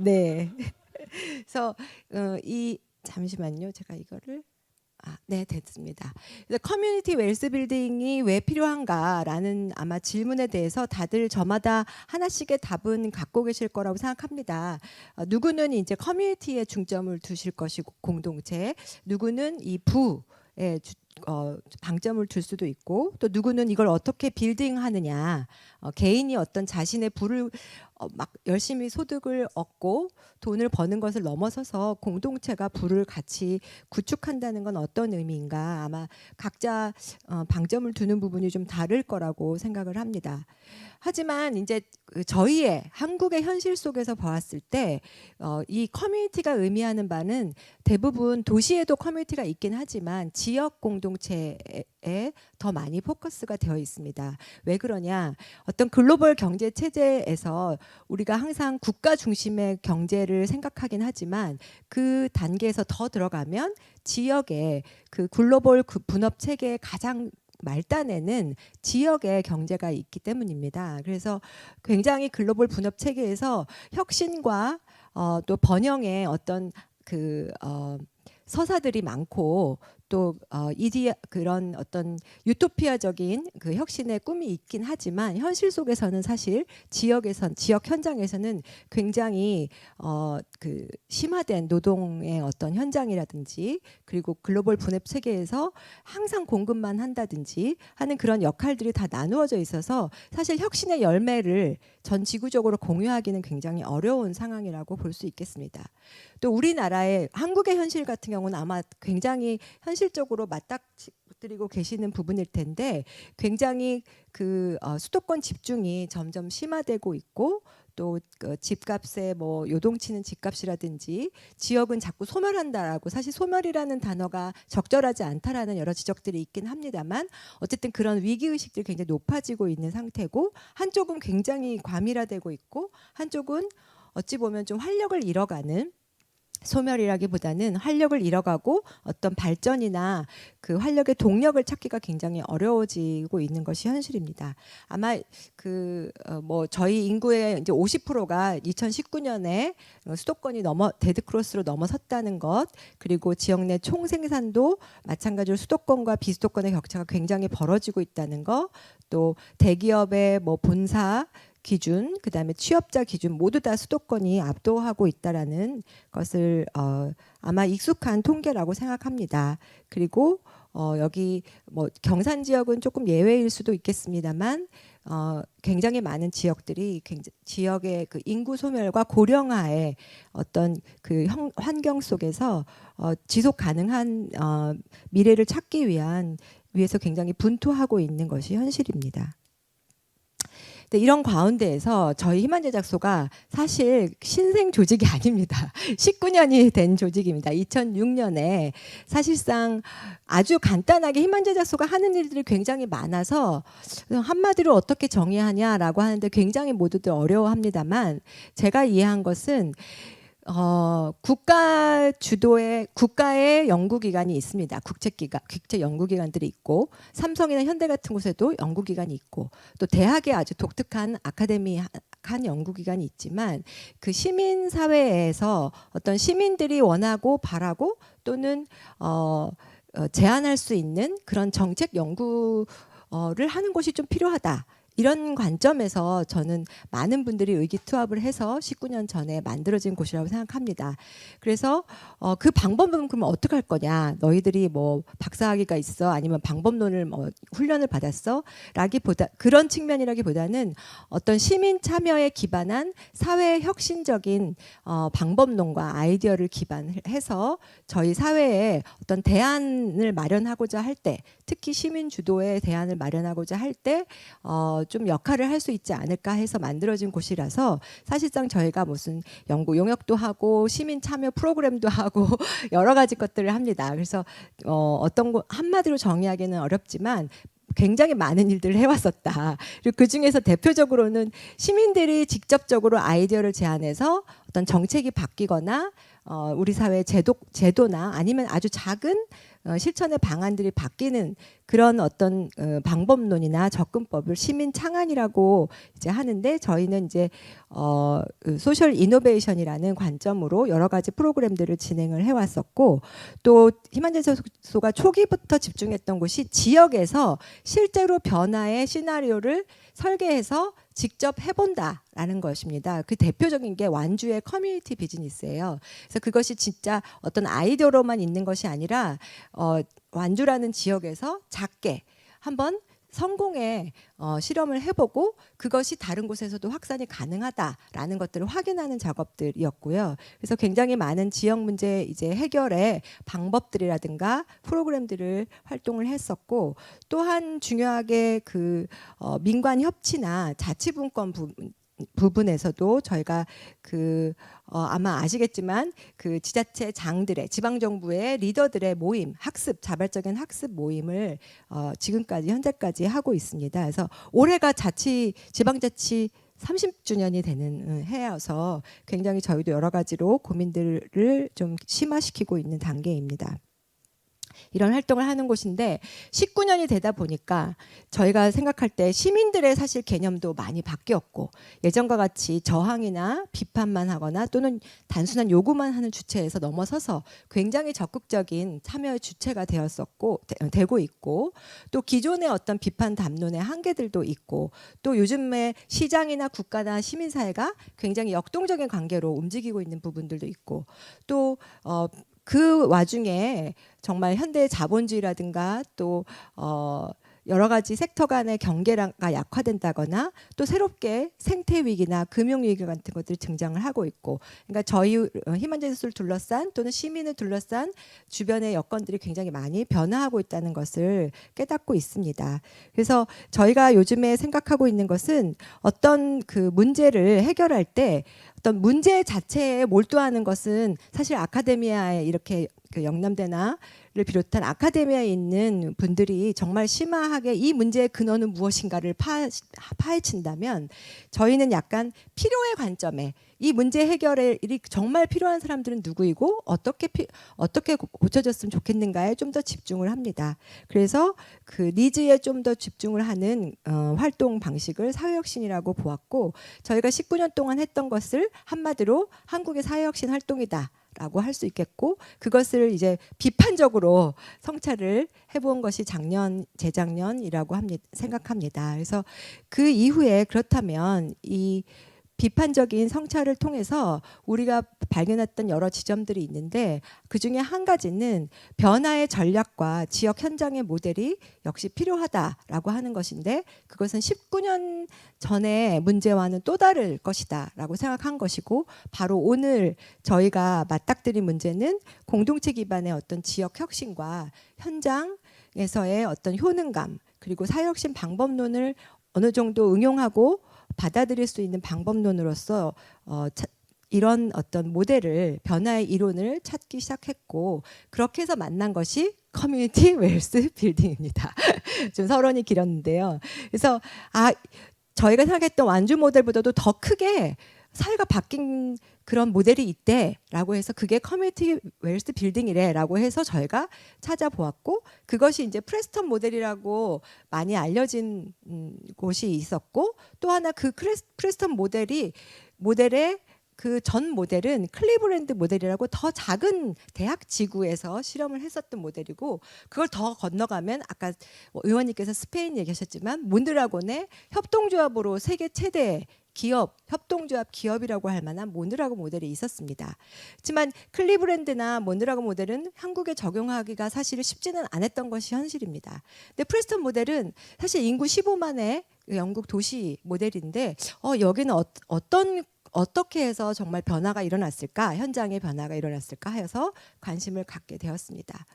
네. 그래서 이 잠시만요. 제가 이거를 네, 됐습니다. 그래서 커뮤니티 웰스 빌딩이 왜 필요한가라는 아마 질문에 대해서 다들 저마다 하나씩의 답은 갖고 계실 거라고 생각합니다. 누구는 이제 커뮤니티에 중점을 두실 것이고 공동체, 누구는 이 부에 방점을 둘 수도 있고, 또 누구는 이걸 어떻게 빌딩하느냐, 개인이 어떤 자신의 부를 막 열심히 소득을 얻고 돈을 버는 것을 넘어서서 공동체가 부를 같이 구축한다는 건 어떤 의미인가, 아마 각자 방점을 두는 부분이 좀 다를 거라고 생각을 합니다. 하지만 이제 저희의 한국의 현실 속에서 보았을 때 이 커뮤니티가 의미하는 바는 대부분 도시에도 커뮤니티가 있긴 하지만 지역 공동체에 더 많이 포커스가 되어 있습니다. 왜 그러냐? 어떤 글로벌 경제 체제에서 우리가 항상 국가 중심의 경제를 생각하긴 하지만 그 단계에서 더 들어가면 지역의 그 글로벌 그 분업 체계의 가장 말단에는 지역의 경제가 있기 때문입니다. 그래서 굉장히 글로벌 분업 체계에서 혁신과 또 번영의 어떤 서사들이 많고 또 그런 어떤 유토피아적인 그 혁신의 꿈이 있긴 하지만 현실 속에서는 사실 지역 현장에서는 굉장히 심화된 노동의 어떤 현장이라든지 그리고 글로벌 분업 체계에서 항상 공급만 한다든지 하는 그런 역할들이 다 나누어져 있어서 사실 혁신의 열매를 전 지구적으로 공유하기는 굉장히 어려운 상황이라고 볼 수 있겠습니다. 또 우리나라의 한국의 현실 같은 경우는 아마 굉장히 현실적으로 맞닥뜨리고 계시는 부분일 텐데 굉장히 수도권 집중이 점점 심화되고 있고 또 집값에 뭐 요동치는 집값이라든지 지역은 자꾸 소멸한다라고, 사실 소멸이라는 단어가 적절하지 않다라는 여러 지적들이 있긴 합니다만 어쨌든 그런 위기의식들이 굉장히 높아지고 있는 상태고, 한쪽은 굉장히 과밀화되고 있고 한쪽은 어찌 보면 좀 활력을 잃어가는, 소멸이라기보다는 활력을 잃어가고 어떤 발전이나 그 활력의 동력을 찾기가 굉장히 어려워지고 있는 것이 현실입니다. 아마 저희 인구의 이제 50%가 2019년에 수도권이 데드크로스로 넘어섰다는 것, 그리고 지역 내 총생산도 마찬가지로 수도권과 비수도권의 격차가 굉장히 벌어지고 있다는 것, 또 대기업의 본사 기준, 그다음에 취업자 기준 모두 다 수도권이 압도하고 있다라는 것을 아마 익숙한 통계라고 생각합니다. 그리고 여기 경산 지역은 조금 예외일 수도 있겠습니다만 굉장히 많은 지역들이 지역의 그 인구 소멸과 고령화의 어떤 그 환경 속에서 지속 가능한 미래를 찾기 위해서 굉장히 분투하고 있는 것이 현실입니다. 이런 가운데에서 저희 희망제작소가 사실 신생 조직이 아닙니다. 19년이 된 조직입니다. 2006년에 사실상 아주 간단하게 희망제작소가 하는 일들이 굉장히 많아서 한마디로 어떻게 정의하냐라고 하는데 굉장히 모두들 어려워합니다만, 제가 이해한 것은 국가 주도의 국가의 연구기관이 있습니다. 국제 연구기관들이 있고, 삼성이나 현대 같은 곳에도 연구기관이 있고, 또 대학에 아주 독특한 아카데미한 연구기관이 있지만, 그 시민사회에서 어떤 시민들이 원하고 바라고 또는 제안할 수 있는 그런 정책 연구를 하는 곳이 좀 필요하다. 이런 관점에서 저는 많은 분들이 의기투합을 해서 19년 전에 만들어진 곳이라고 생각합니다. 그래서 그 방법은 그러면 어떻게 할 거냐? 너희들이 박사학위가 있어? 아니면 방법론을 훈련을 받았어? 그런 측면이라기보다는 어떤 시민 참여에 기반한 사회 혁신적인 방법론과 아이디어를 기반해서 저희 사회에 어떤 대안을 마련하고자 할 때, 특히 시민 주도의 대안을 마련하고자 할 때 좀 역할을 할 수 있지 않을까 해서 만들어진 곳이라서, 사실상 저희가 무슨 연구 용역도 하고 시민 참여 프로그램도 하고 여러 가지 것들을 합니다. 그래서 어떤 거 한마디로 정의하기는 어렵지만 굉장히 많은 일들을 해왔었다. 그리고 그 중에서 대표적으로는 시민들이 직접적으로 아이디어를 제안해서 어떤 정책이 바뀌거나 우리 사회 제도나 아니면 아주 작은 실천의 방안들이 바뀌는 그런 어떤 방법론이나 접근법을 시민 창안이라고 이제 하는데, 저희는 이제 그 소셜 이노베이션이라는 관점으로 여러 가지 프로그램들을 진행을 해왔었고, 또 희망제소가 초기부터 집중했던 곳이 지역에서 실제로 변화의 시나리오를 설계해서 직접 해본다라는 것입니다. 그 대표적인 게 완주의 커뮤니티 비즈니스예요. 그래서 그것이 진짜 어떤 아이디어로만 있는 것이 아니라 완주라는 지역에서 작게 한번 성공의 실험을 해보고 그것이 다른 곳에서도 확산이 가능하다라는 것들을 확인하는 작업들이었고요. 그래서 굉장히 많은 지역 문제 이제 해결의 방법들이라든가 프로그램들을 활동을 했었고, 또한 중요하게 그 민관 협치나 자치분권 부분에서도 저희가 그 아마 아시겠지만 그 지자체 장들의 지방정부의 리더들의 모임, 학습, 자발적인 학습 모임을 지금까지 현재까지 하고 있습니다. 그래서 올해가 지방자치 30주년이 되는 해여서 굉장히 저희도 여러 가지로 고민들을 좀 심화시키고 있는 단계입니다. 이런 활동을 하는 곳인데 19년이 되다 보니까 저희가 생각할 때 시민들의 사실 개념도 많이 바뀌었고, 예전과 같이 저항이나 비판만 하거나 또는 단순한 요구만 하는 주체에서 넘어서서 굉장히 적극적인 참여의 주체가 되고 있고, 또 기존의 어떤 비판 담론의 한계들도 있고, 또 요즘에 시장이나 국가나 시민사회가 굉장히 역동적인 관계로 움직이고 있는 부분들도 있고, 또 그 와중에 정말 현대의 자본주의라든가 또 여러 가지 섹터 간의 경계가 약화된다거나 또 새롭게 생태 위기나 금융 위기 같은 것들이 등장을 하고 있고, 그러니까 저희 희망제소를 둘러싼 또는 시민을 둘러싼 주변의 여건들이 굉장히 많이 변화하고 있다는 것을 깨닫고 있습니다. 그래서 저희가 요즘에 생각하고 있는 것은 어떤 그 문제를 해결할 때 어떤 문제 자체에 몰두하는 것은 사실 아카데미아에 이렇게 그 영남대나를 비롯한 아카데미아에 있는 분들이 정말 심화하게 이 문제의 근원은 무엇인가를 파헤친다면, 저희는 약간 필요의 관점에 이 문제 해결이 정말 필요한 사람들은 누구이고 어떻게 고쳐졌으면 좋겠는가에 좀 더 집중을 합니다. 그래서 그 니즈에 좀 더 집중을 하는 활동 방식을 사회혁신이라고 보았고, 저희가 19년 동안 했던 것을 한마디로 한국의 사회혁신 활동이다 라고 할 수 있겠고, 그것을 이제 비판적으로 성찰을 해본 것이 재작년이라고 생각합니다. 그래서 그 이후에 그렇다면 이 비판적인 성찰을 통해서 우리가 발견했던 여러 지점들이 있는데, 그중에 한 가지는 변화의 전략과 지역 현장의 모델이 역시 필요하다라고 하는 것인데, 그것은 19년 전의 문제와는 또 다를 것이다 라고 생각한 것이고, 바로 오늘 저희가 맞닥뜨린 문제는 공동체 기반의 어떤 지역 혁신과 현장에서의 어떤 효능감, 그리고 사회혁신 방법론을 어느 정도 응용하고 받아들일 수 있는 방법론으로서 이런 어떤 모델을, 변화의 이론을 찾기 시작했고, 그렇게 해서 만난 것이 커뮤니티 웰스 빌딩입니다. 좀 서론이 길었는데요. 그래서 저희가 생각했던 완주 모델보다도 더 크게 사회가 바뀐 그런 모델이 있대라고 해서 그게 커뮤니티 웰스 빌딩이래라고 해서 저희가 찾아보았고, 그것이 이제 프레스턴 모델이라고 많이 알려진 곳이 있었고, 또 하나 그 프레스턴 모델의 그 전 모델은 클리브랜드 모델이라고 더 작은 대학 지구에서 실험을 했었던 모델이고, 그걸 더 건너가면 아까 의원님께서 스페인 얘기하셨지만 몬드라곤의 협동조합으로 세계 최대 협동조합 기업이라고 할 만한 몬드라곤 모델이 있었습니다. 하지만 클리브랜드나 몬드라곤 모델은 한국에 적용하기가 사실 쉽지는 않았던 것이 현실입니다. 근데 프레스턴 모델은 사실 인구 15만의 영국 도시 모델인데, 여기는 어떻게 해서 정말 변화가 일어났을까, 현장의 변화가 일어났을까 해서 관심을 갖게 되었습니다.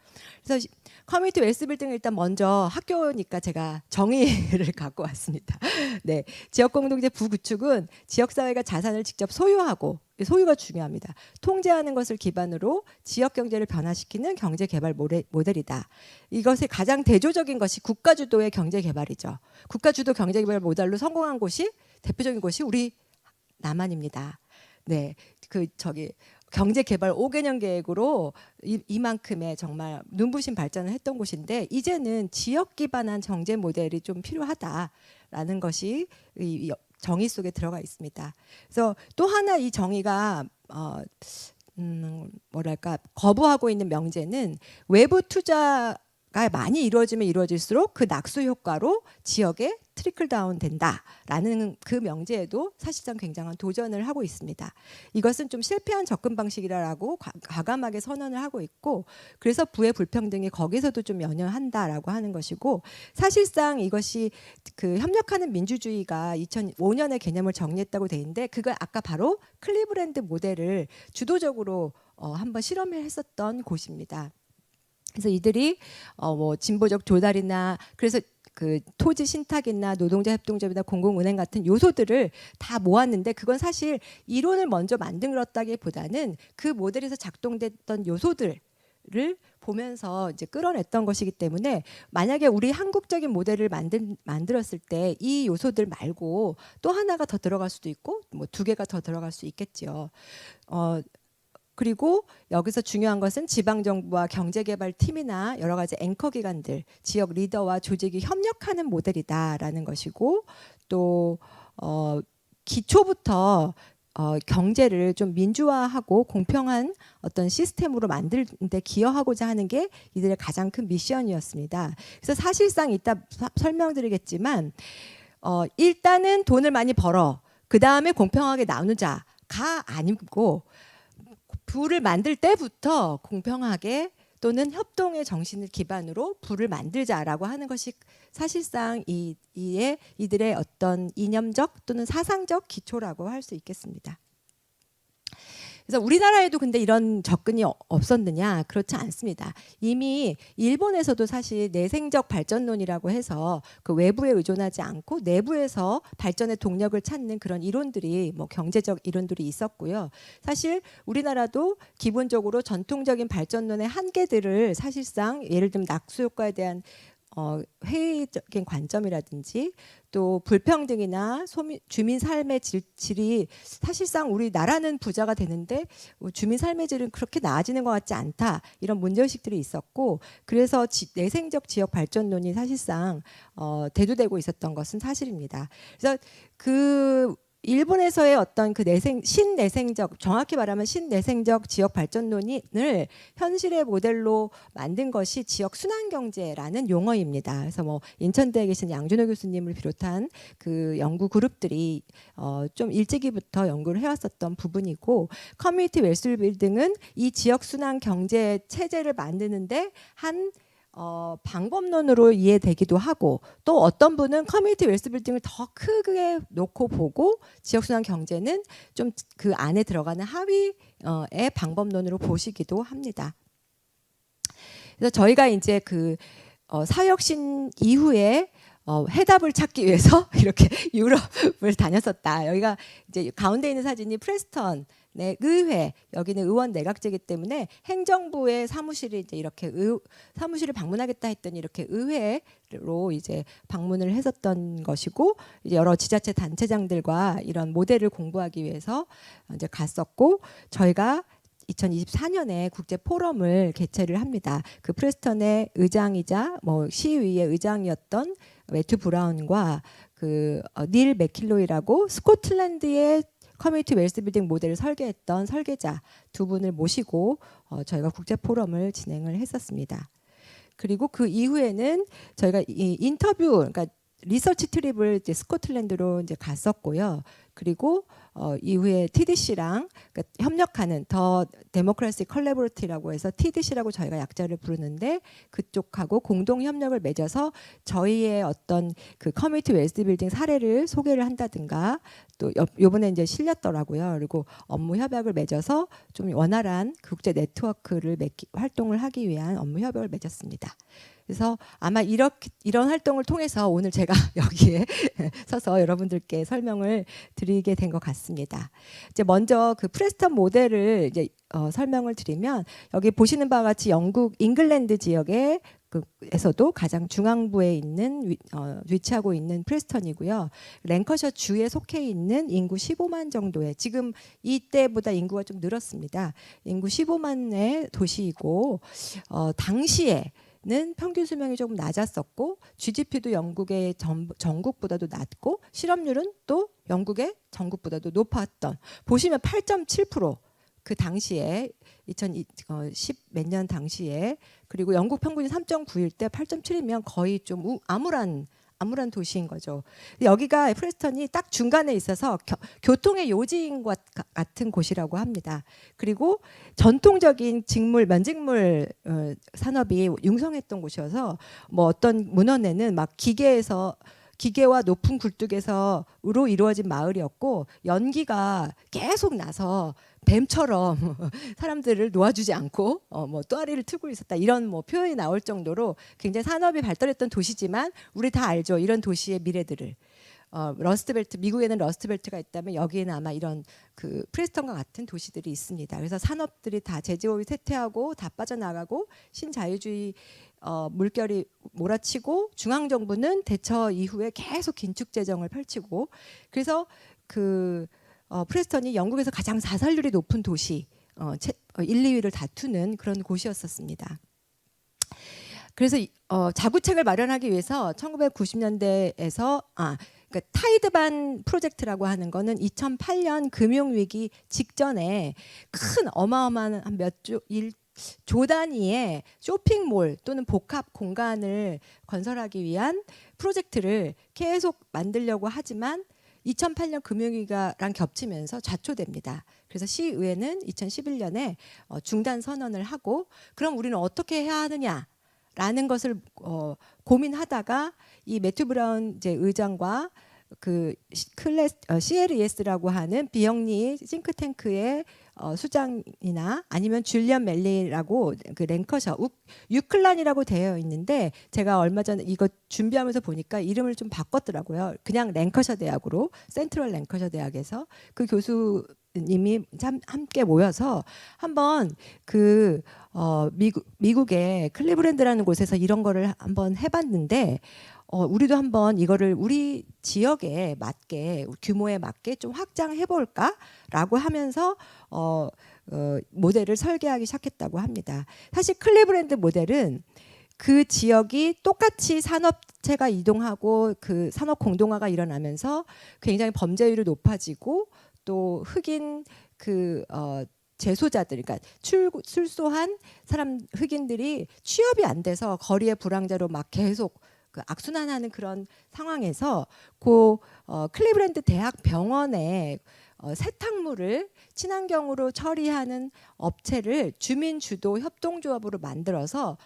그래서 커뮤니티 웰스 빌딩을 일단 먼저 학교니까 제가 정의를 갖고 왔습니다. 네, 지역 공동체 부구축은 지역 사회가 자산을 직접 소유하고, 소유가 중요합니다. 통제하는 것을 기반으로 지역 경제를 변화시키는 경제 개발 모델이다. 이것의 가장 대조적인 것이 국가 주도의 경제 개발이죠. 국가 주도 경제 개발 모델로 성공한 곳이, 대표적인 곳이 우리 남한입니다. 네, 그 저기 경제개발 5개년 계획으로 이만큼의 정말 눈부신 발전을 했던 곳인데 이제는 지역 기반한 경제 모델이 좀 필요하다라는 것이 이 정의 속에 들어가 있습니다. 그래서 또 하나 이 정의가 뭐랄까 거부하고 있는 명제는 외부 투자가 많이 이루어지면 이루어질수록 그 낙수 효과로 지역에 트리클 다운 된다라는 그 명제에도 사실상 굉장한 도전을 하고 있습니다. 이것은 좀 실패한 접근 방식이라고 과감하게 선언을 하고 있고 그래서 부의 불평등이 거기서도 좀 연연한다라고 하는 것이고 사실상 이것이 그 협력하는 민주주의가 2005년에 개념을 정리했다고 돼 있는데 그걸 아까 바로 클리브랜드 모델을 주도적으로 한번 실험을 했었던 곳입니다. 그래서 이들이 뭐 진보적 조달이나 그래서 그 토지 신탁이나 노동자 협동조합이나 공공은행 같은 요소들을 다 모았는데 그건 사실 이론을 먼저 만들었다기보다는 그 모델에서 작동됐던 요소들을 보면서 이제 끌어냈던 것이기 때문에 만약에 우리 한국적인 모델을 만들었을 때 이 요소들 말고 또 하나가 더 들어갈 수도 있고 뭐 2개가 더 들어갈 수 있겠죠. 그리고 여기서 중요한 것은 지방정부와 경제개발팀이나 여러 가지 앵커 기관들, 지역 리더와 조직이 협력하는 모델이다라는 것이고 또 기초부터 경제를 좀 민주화하고 공평한 어떤 시스템으로 만드는데 기여하고자 하는 게 이들의 가장 큰 미션이었습니다. 그래서 사실상 이따 설명드리겠지만 일단은 돈을 많이 벌어 그 다음에 공평하게 나누자가 아니고 부를 만들 때부터 공평하게 또는 협동의 정신을 기반으로 부를 만들자라고 하는 것이 사실상 이들의 어떤 이념적 또는 사상적 기초라고 할 수 있겠습니다. 그래서 우리나라에도 근데 이런 접근이 없었느냐? 그렇지 않습니다. 이미 일본에서도 사실 내생적 발전론이라고 해서 그 외부에 의존하지 않고 내부에서 발전의 동력을 찾는 그런 이론들이 뭐 경제적 이론들이 있었고요. 사실 우리나라도 기본적으로 전통적인 발전론의 한계들을 사실상 예를 들면 낙수 효과에 대한 회의적인 관점이라든지 또 불평등이나 주민 삶의 질이 사실상 우리나라는 부자가 되는데 주민 삶의 질은 그렇게 나아지는 것 같지 않다 이런 문제의식들이 있었고 그래서 내생적 지역 발전론이 사실상 대두되고 있었던 것은 사실입니다. 그래서 그 일본에서의 어떤 그 신내생적 정확히 말하면 신내생적 지역 발전론을 현실의 모델로 만든 것이 지역 순환 경제라는 용어입니다. 그래서 뭐 인천대에 계신 양준호 교수님을 비롯한 그 연구 그룹들이 좀 일찍이부터 연구를 해왔었던 부분이고 커뮤니티 웰스 빌딩은 이 지역 순환 경제 체제를 만드는데 한 방법론으로 이해되기도 하고 또 어떤 분은 커뮤니티 웰스 빌딩을 더 크게 놓고 보고 지역순환 경제는 좀 그 안에 들어가는 하위의 방법론으로 보시기도 합니다. 그래서 저희가 이제 그 사회혁신 이후에 해답을 찾기 위해서 이렇게 유럽을 다녔었다. 여기가 이제 가운데 있는 사진이 프레스턴 네, 의회 여기는 의원 내각제이기 때문에 행정부의 사무실이 이제 이렇게 사무실을 방문하겠다 했더니 이렇게 의회로 이제 방문을 했었던 것이고 이제 여러 지자체 단체장들과 이런 모델을 공부하기 위해서 이제 갔었고 저희가 2024년에 국제 포럼을 개최를 합니다. 그 프레스턴의 의장이자 뭐 시의회 의장이었던 매튜 브라운과 그 닐 맥킬로이라고 스코틀랜드의 커뮤니티 웰스 빌딩 모델을 설계했던 설계자 2분을 모시고 저희가 국제 포럼을 진행을 했었습니다. 그리고 그 이후에는 저희가 이 인터뷰 그러니까 리서치 트립을 이제 스코틀랜드로 이제 갔었고요. 그리고 이후에 TDC랑 그러니까 협력하는 더 데모크라시 컬래보레티라고 해서 TDC라고 저희가 약자를 부르는데 그쪽하고 공동 협력을 맺어서 저희의 어떤 그 커뮤니티 웰스 빌딩 사례를 소개를 한다든가 또 요번에 이제 실렸더라고요. 그리고 업무 협약을 맺어서 좀 원활한 국제 네트워크를 활동을 하기 위한 업무 협약을 맺었습니다. 그래서 아마 이런 활동을 통해서 오늘 제가 여기에 서서 여러분들께 설명을 드리게 된 것 같습니다. 이제 먼저 그 프레스턴 모델을 이제 설명을 드리면, 여기 보시는 바와 같이 영국 잉글랜드 지역에 에서도 가장 중앙부에 있는 위치하고 있는 프레스턴이고요. 랭커셔 주에 속해 있는 인구 15만 정도의, 지금 이때보다 인구가 좀 늘었습니다. 인구 15만의 도시이고, 당시에는 평균 수명이 조금 낮았었고, GDP도 영국의 전국보다도 낮고, 실업률은 또 영국의 전국보다도 높았던, 보시면 8.7%, 그 당시에 2010 몇 년 당시에, 그리고 영국 평균이 3.9일 때 8.7이면 거의 좀 암울한 도시인 거죠. 여기가 프레스턴이 딱 중간에 있어서 교통의 요지인 것 같은 곳이라고 합니다. 그리고 전통적인 면직물 산업이 융성했던 곳이어서, 뭐 어떤 문헌에는 막 기계와 높은 굴뚝에서로 이루어진 마을이었고, 연기가 계속 나서 뱀처럼 사람들을 놓아주지 않고 뭐 또아리를 트고 있었다, 이런 뭐 표현이 나올 정도로 굉장히 산업이 발달했던 도시지만, 우리 다 알죠, 이런 도시의 미래들을. 러스트벨트, 미국에는 러스트벨트가 있다면 여기에는 아마 이런 그 프레스턴과 같은 도시들이 있습니다. 그래서 산업들이 다 제조업이 쇠퇴하고 다 빠져나가고, 신자유주의 물결이 몰아치고, 중앙정부는 대처 이후에 계속 긴축 재정을 펼치고, 그래서 프레스턴이 영국에서 가장 자살률이 높은 도시 1, 2위를 다투는 그런 곳이었었습니다. 그래서 자구책을 마련하기 위해서 1990년대에서 그러니까 타이드반 프로젝트라고 하는 거는 2008년 금융위기 직전에 큰 어마어마한 조 단위의 쇼핑몰 또는 복합 공간을 건설하기 위한 프로젝트를 계속 만들려고 하지만, 2008년 금융위기랑 겹치면서 좌초됩니다. 그래서 시의회는 2011년에 중단 선언을 하고, 그럼 우리는 어떻게 해야 하느냐라는 것을 고민하다가, 이 매튜 브라운 이제 의장과 그 CLES라고 하는 비영리 싱크탱크의 수장이나, 아니면 줄리언 멜리라고 그 랭커셔 유클란이라고 되어 있는데, 제가 얼마 전에 이거 준비하면서 보니까 이름을 좀 바꿨더라고요. 그냥 랭커셔 대학으로, 센트럴 랭커셔 대학에서 그 교수님이 함께 모여서 한번 미국의 클리브랜드라는 곳에서 이런 거를 한번 해봤는데, 우리도 한번 이거를 우리 지역에 맞게, 규모에 맞게 좀 확장해 볼까라고 하면서 모델을 설계하기 시작했다고 합니다. 사실 클리브랜드 모델은 그 지역이 똑같이 산업체가 이동하고 그 산업 공동화가 일어나면서 굉장히 범죄율이 높아지고, 또 흑인 재소자들, 그러니까 출소한 흑인들이 취업이 안 돼서 거리의 불황자로 막 계속 악순환하는 그런 상황에서, 클리브랜드 대학 병원에 세탁물을 친환경으로 처리하는 업체를 주민 주도 협동조합으로 만들어서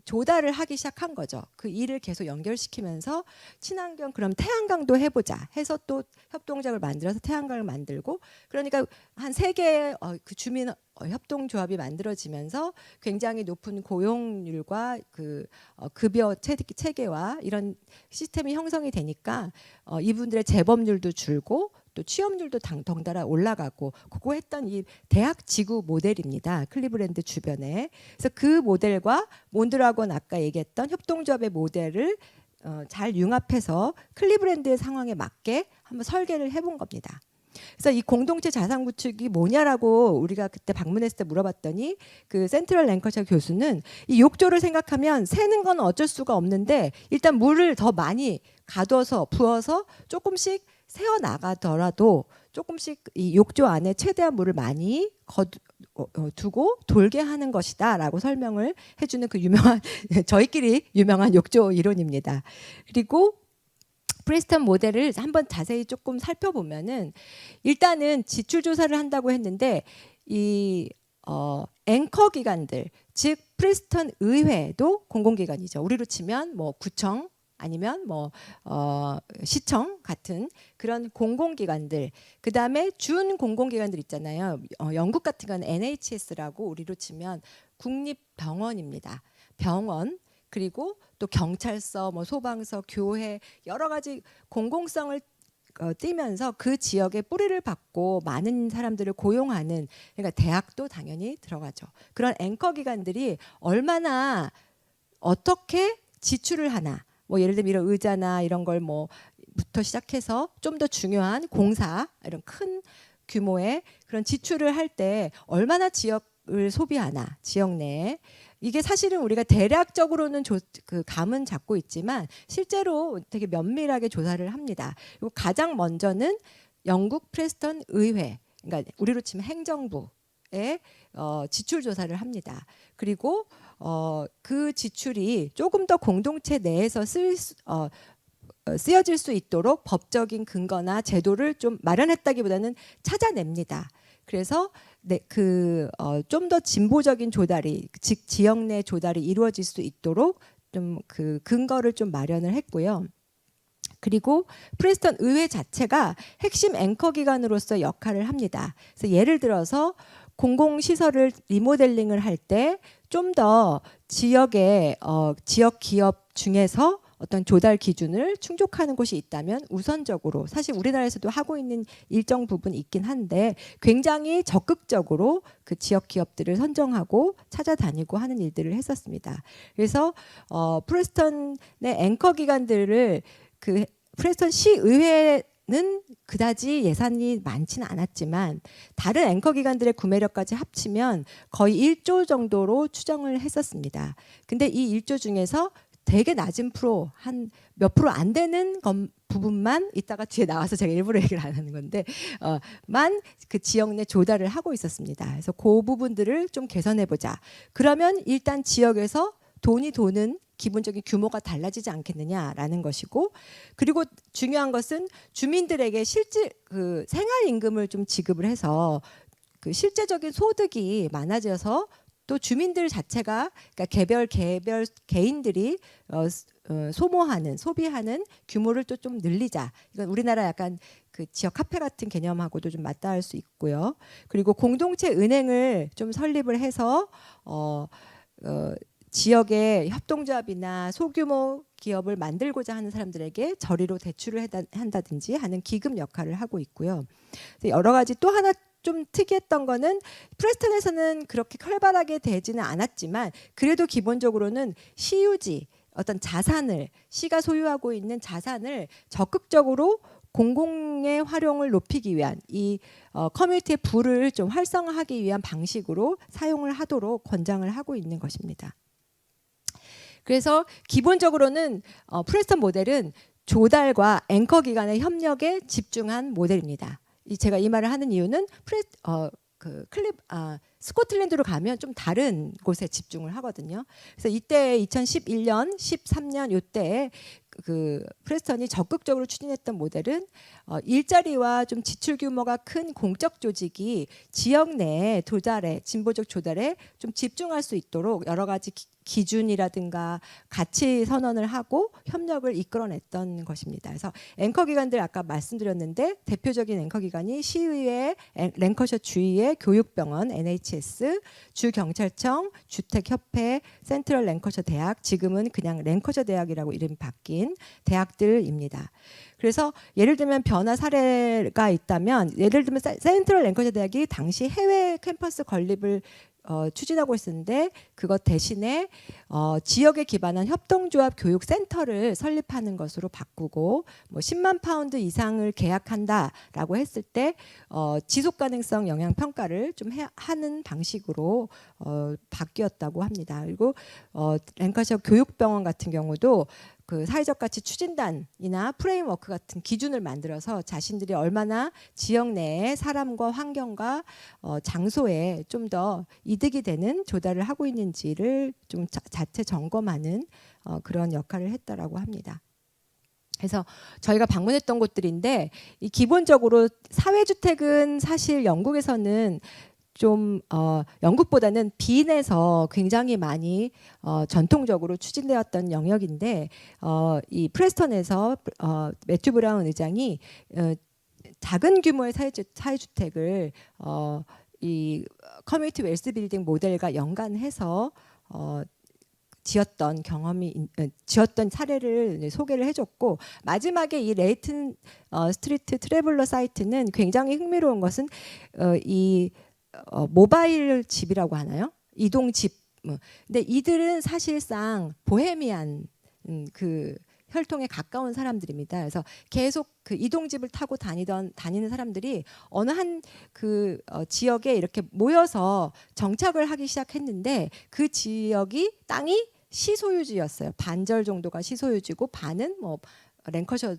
조달을 하기 시작한 거죠. 그 일을 계속 연결시키면서 친환경, 그럼 태양광도 해보자 해서 또 협동조합을 만들어서 태양광을 만들고, 그러니까 한 3개의 그 주민 협동조합이 만들어지면서 굉장히 높은 고용률과 급여 체계와 이런 시스템이 형성이 되니까 이분들의 재범률도 줄고, 또 취업률도 덩달아 올라가고, 그거 했던 이 대학 지구 모델입니다. 클리브랜드 주변에. 그래서 그 모델과 몬드라곤 아까 얘기했던 협동조합의 모델을 잘 융합해서 클리브랜드의 상황에 맞게 한번 설계를 해본 겁니다. 그래서 이 공동체 자산 구축이 뭐냐라고 우리가 그때 방문했을 때 물어봤더니, 그 센트럴 랭커셔 교수는 이 욕조를 생각하면 새는 건 어쩔 수가 없는데, 일단 물을 더 많이 부어서 조금씩 새어 나가더라도 조금씩 이 욕조 안에 최대한 물을 많이 두고 돌게 하는 것이다라고 설명을 해주는 그 유명한 저희끼리 유명한 욕조 이론입니다. 그리고 프레스턴 모델을 한번 자세히 조금 살펴보면은, 일단은 지출 조사를 한다고 했는데, 이 앵커 기관들, 즉 프레스턴 의회도 공공기관이죠. 우리로 치면 뭐 구청 아니면 뭐 시청 같은 그런 공공기관들, 그 다음에 준 공공기관들 있잖아요. 영국 같은 건 NHS라고 우리로 치면 국립병원입니다. 병원, 그리고 또 경찰서, 뭐 소방서, 교회 여러 가지 공공성을 띄면서 그 지역에 뿌리를 받고 많은 사람들을 고용하는, 그러니까 대학도 당연히 들어가죠. 그런 앵커 기관들이 얼마나 어떻게 지출을 하나, 뭐 예를 들면 이런 의자나 이런 걸 뭐부터 시작해서 좀 더 중요한 공사, 이런 큰 규모의 그런 지출을 할 때 얼마나 지역을 소비하나, 지역 내에. 이게 사실은 우리가 대략적으로는 그 감은 잡고 있지만 실제로 되게 면밀하게 조사를 합니다. 그리고 가장 먼저는 영국 프레스턴 의회, 그러니까 우리로 치면 행정부의 지출 조사를 합니다. 그리고 그 지출이 조금 더 공동체 내에서 쓰여질 수 있도록 법적인 근거나 제도를 좀 마련했다기보다는 찾아냅니다. 그래서 좀 더 진보적인 조달이, 즉 지역 내 조달이 이루어질 수 있도록 좀 그 근거를 좀 마련을 했고요. 그리고 프레스턴 의회 자체가 핵심 앵커 기관으로서 역할을 합니다. 그래서 예를 들어서 공공시설을 리모델링을 할 때 좀 더 지역의 지역 기업 중에서 어떤 조달 기준을 충족하는 곳이 있다면 우선적으로, 사실 우리나라에서도 하고 있는 일정 부분이 있긴 한데 굉장히 적극적으로 그 지역 기업들을 선정하고 찾아다니고 하는 일들을 했었습니다. 그래서 프레스턴의 앵커 기관들을 그 프레스턴 시의회는 그다지 예산이 많지는 않았지만 다른 앵커 기관들의 구매력까지 합치면 거의 1조 정도로 추정을 했었습니다. 근데 이 1조 중에서 되게 낮은 프로, 한 몇 프로 안 되는 부분만, 이따가 뒤에 나와서 제가 일부러 얘기를 안 하는 건데 만 그 지역 내 조달을 하고 있었습니다. 그래서 그 부분들을 좀 개선해보자. 그러면 일단 지역에서 돈이 도는 기본적인 규모가 달라지지 않겠느냐라는 것이고, 그리고 중요한 것은 주민들에게 실질 그 생활 임금을 좀 지급을 해서 그 실제적인 소득이 많아져서 또 주민들 자체가, 그러니까 개별 개인들이 소비하는 규모를 또 좀 늘리자. 이건 우리나라 약간 그 지역 카페 같은 개념하고도 좀 맞닿을 수 있고요. 그리고 공동체 은행을 좀 설립을 해서 지역의 협동조합이나 소규모 기업을 만들고자 하는 사람들에게 저리로 대출을 한다든지 하는 기금 역할을 하고 있고요. 여러 가지 또 하나 좀 특이했던 거는 프레스턴에서는 그렇게 활발하게 되지는 않았지만 그래도 기본적으로는 시유지, 어떤 자산을, 시가 소유하고 있는 자산을 적극적으로 공공의 활용을 높이기 위한, 이 커뮤니티의 부를 좀 활성화하기 위한 방식으로 사용을 하도록 권장을 하고 있는 것입니다. 그래서 기본적으로는 프레스턴 모델은 조달과 앵커 기관의 협력에 집중한 모델입니다. 제가 이 말을 하는 이유는 스코틀랜드로 가면 좀 다른 곳에 집중을 하거든요. 그래서 이때 2011년, 13년 이때에 그 프레스턴이 적극적으로 추진했던 모델은 일자리와 좀 지출 규모가 큰 공적 조직이 지역 내에 진보적 조달에 좀 집중할 수 있도록 여러 가지 기준이라든가 가치 선언을 하고 협력을 이끌어냈던 것입니다. 그래서 앵커 기관들 아까 말씀드렸는데 대표적인 앵커 기관이 시의회, 랭커셔 주의회, 교육병원, NHS, 주경찰청, 주택협회, 센트럴 랭커셔 대학, 지금은 그냥 랭커셔 대학이라고 이름이 바뀐 대학들입니다. 그래서 예를 들면 변화 사례가 있다면, 예를 들면 센트럴 랭커셔 대학이 당시 해외 캠퍼스 건립을 추진하고 있었는데 그것 대신에 지역에 기반한 협동조합 교육센터를 설립하는 것으로 바꾸고, 뭐 10만 파운드 이상을 계약한다라고 했을 때 지속가능성 영향평가를 좀 하는 방식으로 바뀌었다고 합니다. 그리고 랭커셔 교육병원 같은 경우도 그 사회적 가치 추진단이나 프레임워크 같은 기준을 만들어서 자신들이 얼마나 지역 내에 사람과 환경과 장소에 좀 더 이득이 되는 조달을 하고 있는지를 좀 자체 점검하는 그런 역할을 했다라고 합니다. 그래서 저희가 방문했던 곳들인데, 이 기본적으로 사회주택은 사실 영국에서는 좀 영국보다는 빈에서 굉장히 많이 전통적으로 추진되었던 영역인데, 이 프레스턴에서 매튜 브라운 의장이 작은 규모의 사회주택을 이 커뮤니티 웰스 빌딩 모델과 연관해서 지었던 지었던 사례를 소개를 해줬고, 마지막에 이 레이튼 스트리트 트래블러 사이트는 굉장히 흥미로운 것은 이 모바일 집이라고 하나요? 이동 집. 근데 이들은 사실상 보헤미안 그 혈통에 가까운 사람들입니다. 그래서 계속 그 이동집을 타고 다니는 사람들이 어느 한 그 지역에 이렇게 모여서 정착을 하기 시작했는데, 그 지역이 땅이 시소유지였어요. 반절 정도가 시소유지고 반은 뭐 랭커셔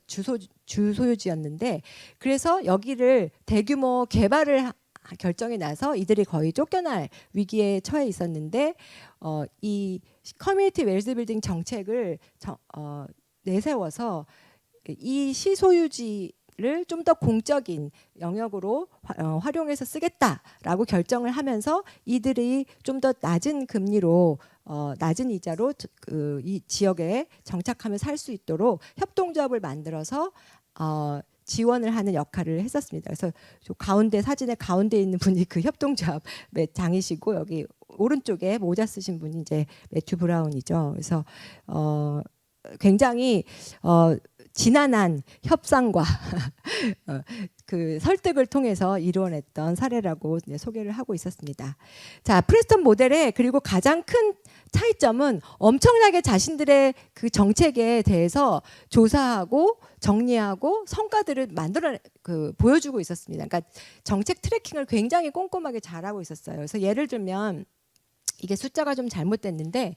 주소유지였는데, 그래서 여기를 대규모 개발을 결정이 나서 이들이 거의 쫓겨날 위기에 처해 있었는데, 이 커뮤니티 웰스 빌딩 정책을 내세워서 이 시소유지를 좀 더 공적인 영역으로 활용해서 쓰겠다라고 결정을 하면서 이들이 좀 더 낮은 금리로 낮은 이자로 이 지역에 정착하며 살 수 있도록 협동조합을 만들어서 지원을 하는 역할을 했었습니다. 그래서 가운데 사진의 가운데 있는 분이 그 협동조합의 장이시고, 여기 오른쪽에 모자 쓰신 분이 이제 매튜 브라운이죠. 그래서 굉장히 지난한 협상과 그 설득을 통해서 이루어냈던 사례라고 소개를 하고 있었습니다. 자, 프레스턴 모델의 그리고 가장 큰 차이점은 엄청나게 자신들의 그 정책에 대해서 조사하고 정리하고 성과들을 보여주고 있었습니다. 그러니까 정책 트래킹을 굉장히 꼼꼼하게 잘하고 있었어요. 그래서 예를 들면 이게 숫자가 좀 잘못됐는데,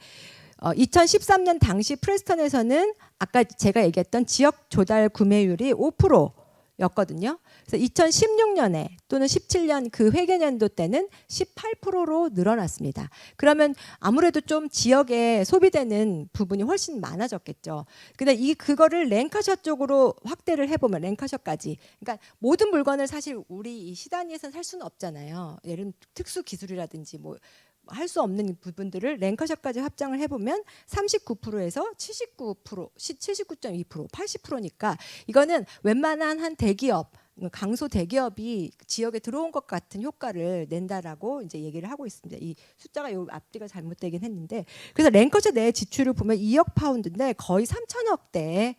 2013년 당시 프레스턴에서는 아까 제가 얘기했던 지역 조달 구매율이 5%였거든요. 그래서 2016년에 또는 17년 그 회계년도 때는 18%로 늘어났습니다. 그러면 아무래도 좀 지역에 소비되는 부분이 훨씬 많아졌겠죠. 근데 그거를 랭카셔 쪽으로 확대를 해보면, 랭카셔까지, 그러니까 모든 물건을 사실 우리 이 시드니에서는 살 수는 없잖아요. 예를 들면 특수 기술이라든지 뭐 할 수 없는 부분들을 랭커셔까지 확장을 해보면 39%에서 79%, 79.2%, 80%니까 이거는 웬만한 한 대기업, 강소 대기업이 지역에 들어온 것 같은 효과를 낸다라고 이제 얘기를 하고 있습니다. 이 숫자가 요 앞뒤가 잘못되긴 했는데, 그래서 랭커셔 내 지출을 보면 2억 파운드인데 거의 3천억대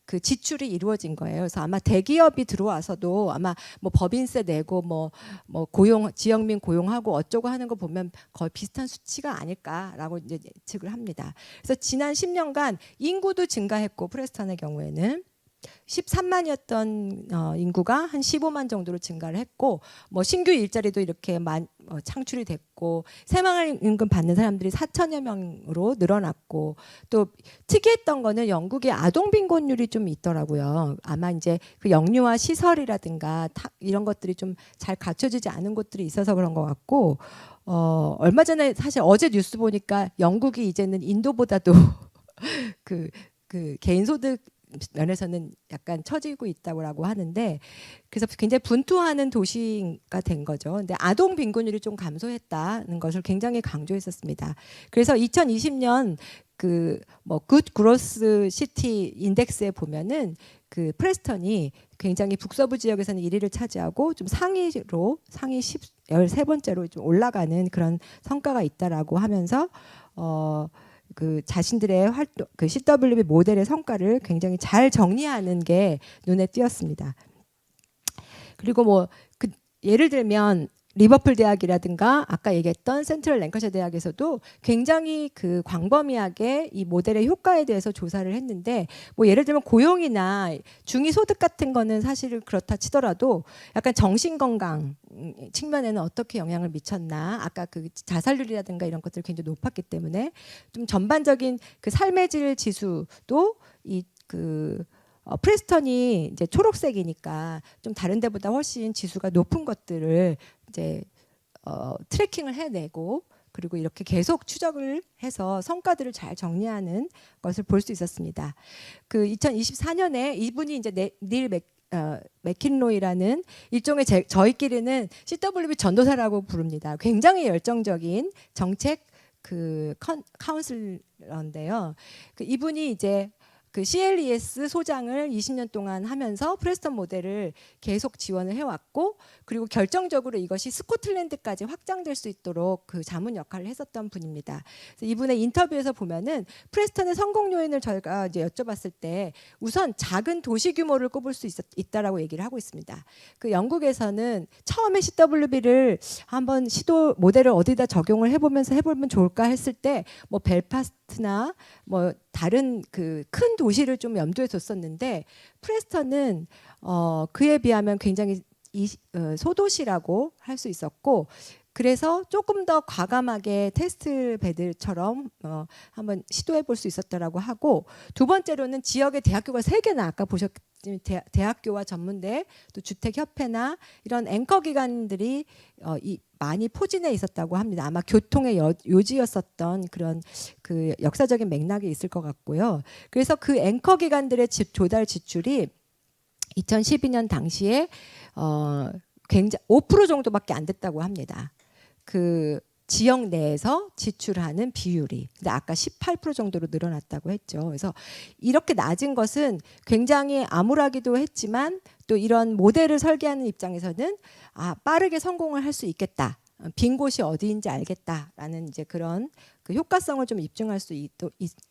그 지출이 이루어진 거예요. 그래서 아마 대기업이 들어와서도 아마 뭐 법인세 내고 뭐 지역민 고용하고 어쩌고 하는 거 보면 거의 비슷한 수치가 아닐까라고 이제 예측을 합니다. 그래서 지난 10년간 인구도 증가했고, 프레스턴의 경우에는 13만이었던 인구가 한 15만 정도로 증가를 했고, 뭐 신규 일자리도 이렇게 창출이 됐고, 새마을 임금 받는 사람들이 4천여 명으로 늘어났고, 또 특이했던 거는 영국의 아동 빈곤율이 좀 있더라고요. 아마 이제 그 영유아 시설이라든가 이런 것들이 좀 잘 갖춰지지 않은 곳들이 있어서 그런 것 같고, 얼마 전에 사실 어제 뉴스 보니까 영국이 이제는 인도보다도 그 개인소득 면에서는 약간 처지고 있다고 하는데, 그래서 굉장히 분투하는 도시가 된 거죠. 근데 아동 빈곤율이 좀 감소했다는 것을 굉장히 강조했었습니다. 그래서 2020년 굿 그로스 시티 인덱스에 보면은 그 프레스턴이 굉장히 북서부 지역에서는 1위를 차지하고 좀 상위 13번째로 좀 올라가는 그런 성과가 있다라고 하면서 그 자신들의 활동, 그 CWB 모델의 성과를 굉장히 잘 정리하는 게 눈에 띄었습니다. 그리고 뭐 예를 들면 리버풀 대학이라든가 아까 얘기했던 센트럴 랭커셔 대학에서도 굉장히 그 광범위하게 이 모델의 효과에 대해서 조사를 했는데, 뭐 예를 들면 고용이나 중위소득 같은 거는 사실은 그렇다 치더라도 약간 정신건강 측면에는 어떻게 영향을 미쳤나, 아까 그 자살률이라든가 이런 것들이 굉장히 높았기 때문에 좀 전반적인 그 삶의 질 지수도 프레스턴이 이제 초록색이니까 좀 다른 데보다 훨씬 지수가 높은 것들을 이제 트래킹을 해내고, 그리고 이렇게 계속 추적을 해서 성과들을 잘 정리하는 것을 볼 수 있었습니다. 그 2024년에 이분이 이제 닐 맥킨로이라는 일종의 저희끼리는 CWB 전도사라고 부릅니다. 굉장히 열정적인 정책 카운슬러인데요. 이분이 이제 그 CLES 소장을 20년 동안 하면서 프레스턴 모델을 계속 지원을 해왔고, 그리고 결정적으로 이것이 스코틀랜드까지 확장될 수 있도록 그 자문 역할을 했었던 분입니다. 그래서 이분의 인터뷰에서 보면은 프레스턴의 성공 요인을 저희가 이제 여쭤봤을 때 우선 작은 도시 규모를 꼽을 수 있다라고 얘기를 하고 있습니다. 그 영국에서는 처음에 CWB를 한번 시도 모델을 어디다 적용을 해보면 좋을까 했을 때 뭐 벨파스트나 뭐 다른 그 큰 도시를 좀 염두에 뒀었는데, 프레스턴은 그에 비하면 굉장히 소도시라고 할 수 있었고, 그래서 조금 더 과감하게 테스트 베드처럼 한번 시도해 볼 수 있었다라고 하고, 두 번째로는 지역의 대학교가 3개나 아까 보셨지만 대학교와 전문대 또 주택협회나 이런 앵커 기관들이 많이 포진해 있었다고 합니다. 아마 교통의 요지였었던 그런 그 역사적인 맥락이 있을 것 같고요. 그래서 그 앵커 기관들의 조달 지출이 2012년 당시에 굉장히 5% 정도밖에 안 됐다고 합니다. 그 지역 내에서 지출하는 비율이. 근데 아까 18% 정도로 늘어났다고 했죠. 그래서 이렇게 낮은 것은 굉장히 암울하기도 했지만, 또 이런 모델을 설계하는 입장에서는 빠르게 성공을 할 수 있겠다. 빈 곳이 어디인지 알겠다라는 이제 그런 그 효과성을 좀 입증할 수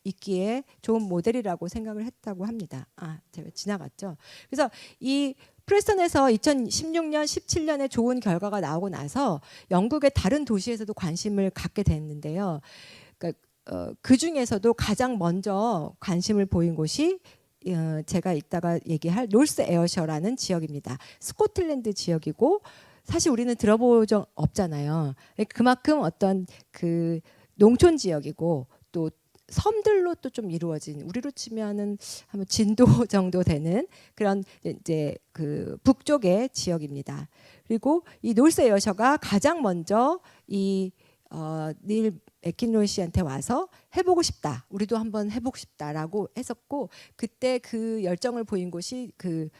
있기에 좋은 모델이라고 생각을 했다고 합니다. 제가 지나갔죠. 그래서 이 프레스턴에서 2016년, 17년에 좋은 결과가 나오고 나서 영국의 다른 도시에서도 관심을 갖게 됐는데요. 그러니까 그 중에서도 가장 먼저 관심을 보인 곳이 제가 이따가 얘기할 노스 에어셔라는 지역입니다. 스코틀랜드 지역이고, 사실 우리는 들어본 적 없잖아요. 그만큼 어떤 그 농촌 지역이고, 또 섬들로 또 좀 이루어진, 우리로 치면은 한번 진도 정도 되는 그런 이제 그 북쪽의 지역입니다. 그리고 이 노스 에어셔가 가장 먼저 닐 맥킨로이 씨한테 와서 해보고 싶다, 우리도 한번 해보고 싶다라고 했었고, 그때 그 열정을 보인 곳이 그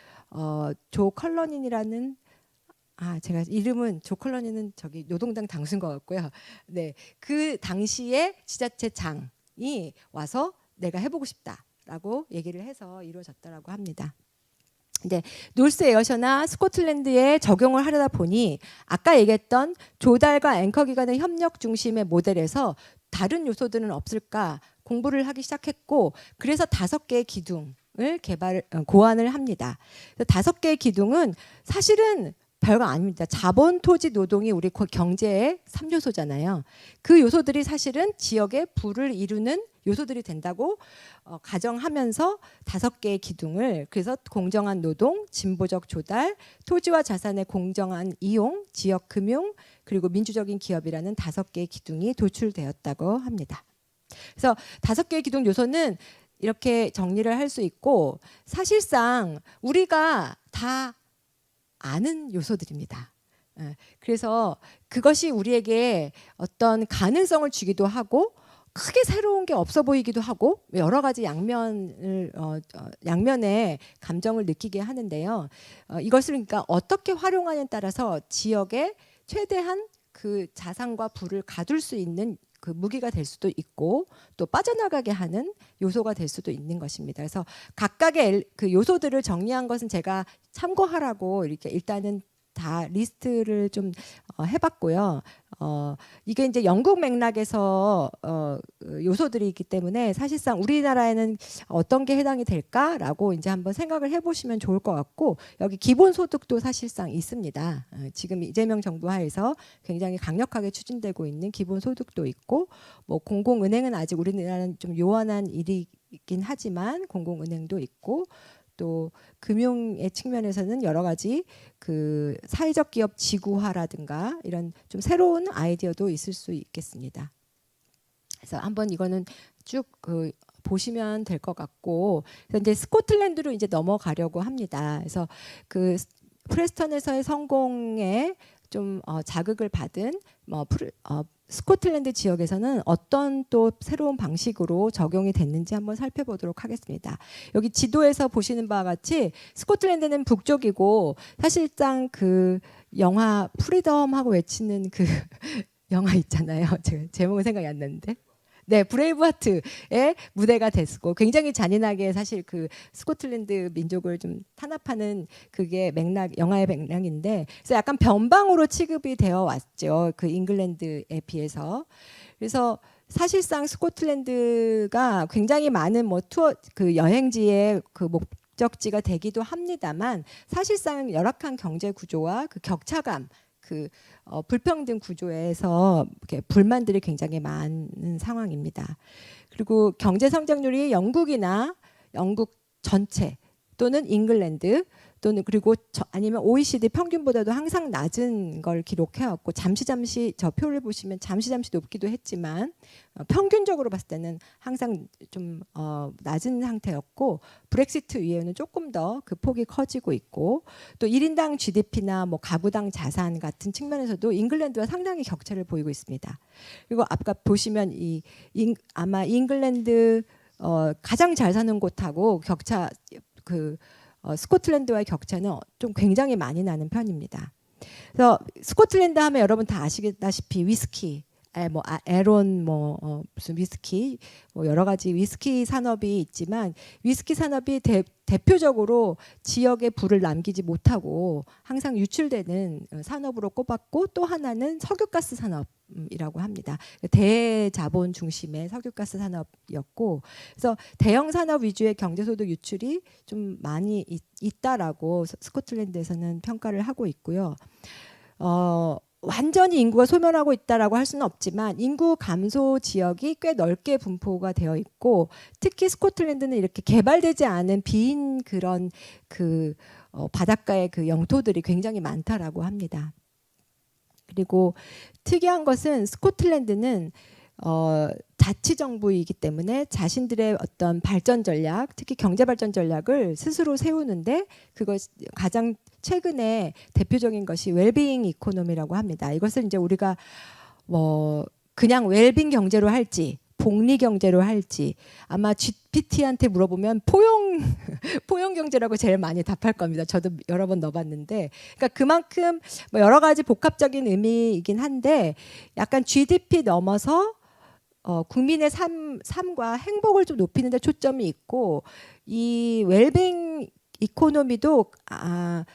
조 컬러닌이라는, 제가 이름은 조 컬러닌은 저기 노동당 당수인 것 같고요. 네, 그 당시에 지자체장이 와서 내가 해보고 싶다라고 얘기를 해서 이루어졌다라고 합니다. 근데 노스 에어셔나 스코틀랜드에 적용을 하려다 보니 아까 얘기했던 조달과 앵커 기관의 협력 중심의 모델에서 다른 요소들은 없을까 공부를 하기 시작했고, 그래서 5개의 기둥을 고안을 합니다. 5개의 기둥은 사실은 별거 아닙니다. 자본, 토지, 노동이 우리 경제의 3요소잖아요. 그 요소들이 사실은 지역의 부를 이루는 요소들이 된다고 가정하면서 5개의 기둥을, 그래서 공정한 노동, 진보적 조달, 토지와 자산의 공정한 이용, 지역 금융, 그리고 민주적인 기업이라는 5개의 기둥이 도출되었다고 합니다. 그래서 5개의 기둥 요소는 이렇게 정리를 할 수 있고, 사실상 우리가 다 아는 요소들입니다. 그래서 그것이 우리에게 어떤 가능성을 주기도 하고, 크게 새로운 게 없어 보이기도 하고, 여러 가지 양면의 감정을 느끼게 하는데요. 이것을 그러니까 어떻게 활용하냐에 따라서 지역의 최대한 그 자산과 부를 가둘 수 있는 그 무기가 될 수도 있고, 또 빠져나가게 하는 요소가 될 수도 있는 것입니다. 그래서 각각의 그 요소들을 정리한 것은 제가 참고하라고 이렇게 일단은 다 리스트를 좀 해봤고요. 이게 이제 영국 맥락에서 요소들이 있기 때문에 사실상 우리나라에는 어떤 게 해당이 될까라고 이제 한번 생각을 해보시면 좋을 것 같고, 여기 기본소득도 사실상 있습니다. 지금 이재명 정부 하에서 굉장히 강력하게 추진되고 있는 기본소득도 있고, 뭐 공공은행은 아직 우리나라는 좀 요원한 일이긴 하지만 공공은행도 있고, 또 금융의 측면에서는 여러 가지 그 사회적 기업 지구화라든가 이런 좀 새로운 아이디어도 있을 수 있겠습니다. 그래서 한번 이거는 쭉 보시면 될 것 같고, 그래서 이제 스코틀랜드로 이제 넘어가려고 합니다. 그래서 그 프레스턴에서의 성공에 좀 자극을 받은 스코틀랜드 지역에서는 어떤 또 새로운 방식으로 적용이 됐는지 한번 살펴보도록 하겠습니다. 여기 지도에서 보시는 바와 같이 스코틀랜드는 북쪽이고, 사실상 그 영화 프리덤하고 외치는 그 영화 있잖아요. 제가 제목은 생각이 안 나는데. 네, 브레이브하트의 무대가 됐고 굉장히 잔인하게 사실 그 스코틀랜드 민족을 좀 탄압하는 그게 맥락 영화의 맥락인데 그래서 약간 변방으로 취급이 되어 왔죠. 그 잉글랜드에 비해서. 그래서 사실상 스코틀랜드가 굉장히 많은 뭐 투어 그 여행지의 그 목적지가 되기도 합니다만 사실상 열악한 경제 구조와 그 격차감 그 불평등 구조에서 이렇게 불만들이 굉장히 많은 상황입니다. 그리고 경제 성장률이 영국 전체 또는 잉글랜드 또는 그리고 아니면 OECD 평균보다도 항상 낮은 걸 기록해왔고 잠시 저 표를 보시면 잠시 높기도 했지만 평균적으로 봤을 때는 항상 좀 낮은 상태였고 브렉시트 이후에는 조금 더 그 폭이 커지고 있고 또 1인당 GDP나 뭐 가구당 자산 같은 측면에서도 잉글랜드와 상당히 격차를 보이고 있습니다. 그리고 아까 보시면 아마 잉글랜드 가장 잘 사는 곳하고 격차 스코틀랜드와의 격차는 좀 굉장히 많이 나는 편입니다. 그래서 스코틀랜드 하면 여러분 다 아시다시피 위스키, 에론 무슨 위스키 여러 가지 위스키 산업이 있지만 위스키 산업이 대표적으로 지역에 부를 남기지 못하고 항상 유출되는 산업으로 꼽았고 또 하나는 석유가스 산업이라고 합니다. 대자본 중심의 석유가스 산업이었고 그래서 대형 산업 위주의 경제소득 유출이 좀 많이 있다라고 스코틀랜드에서는 평가를 하고 있고요. 완전히 인구가 소멸하고 있다라고 할 수는 없지만 인구 감소 지역이 꽤 넓게 분포가 되어 있고 특히 스코틀랜드는 이렇게 개발되지 않은 빈 그런 바닷가의 그 영토들이 굉장히 많다라고 합니다. 그리고 특이한 것은 스코틀랜드는 자치정부이기 때문에 자신들의 어떤 발전 전략, 특히 경제 발전 전략을 스스로 세우는데 그것 가장 최근에 대표적인 것이 웰빙 이코노미라고 합니다. 이것을 이제 우리가 뭐 그냥 웰빙 경제로 할지 복리 경제로 할지 아마 GPT한테 물어보면 포용 경제라고 제일 많이 답할 겁니다. 저도 여러 번 넣어봤는데, 그러니까 그만큼 뭐 여러 가지 복합적인 의미이긴 한데 약간 GDP 넘어서 국민의 삶과 행복을 좀 높이는 데 초점이 있고 이 웰빙 이코노미도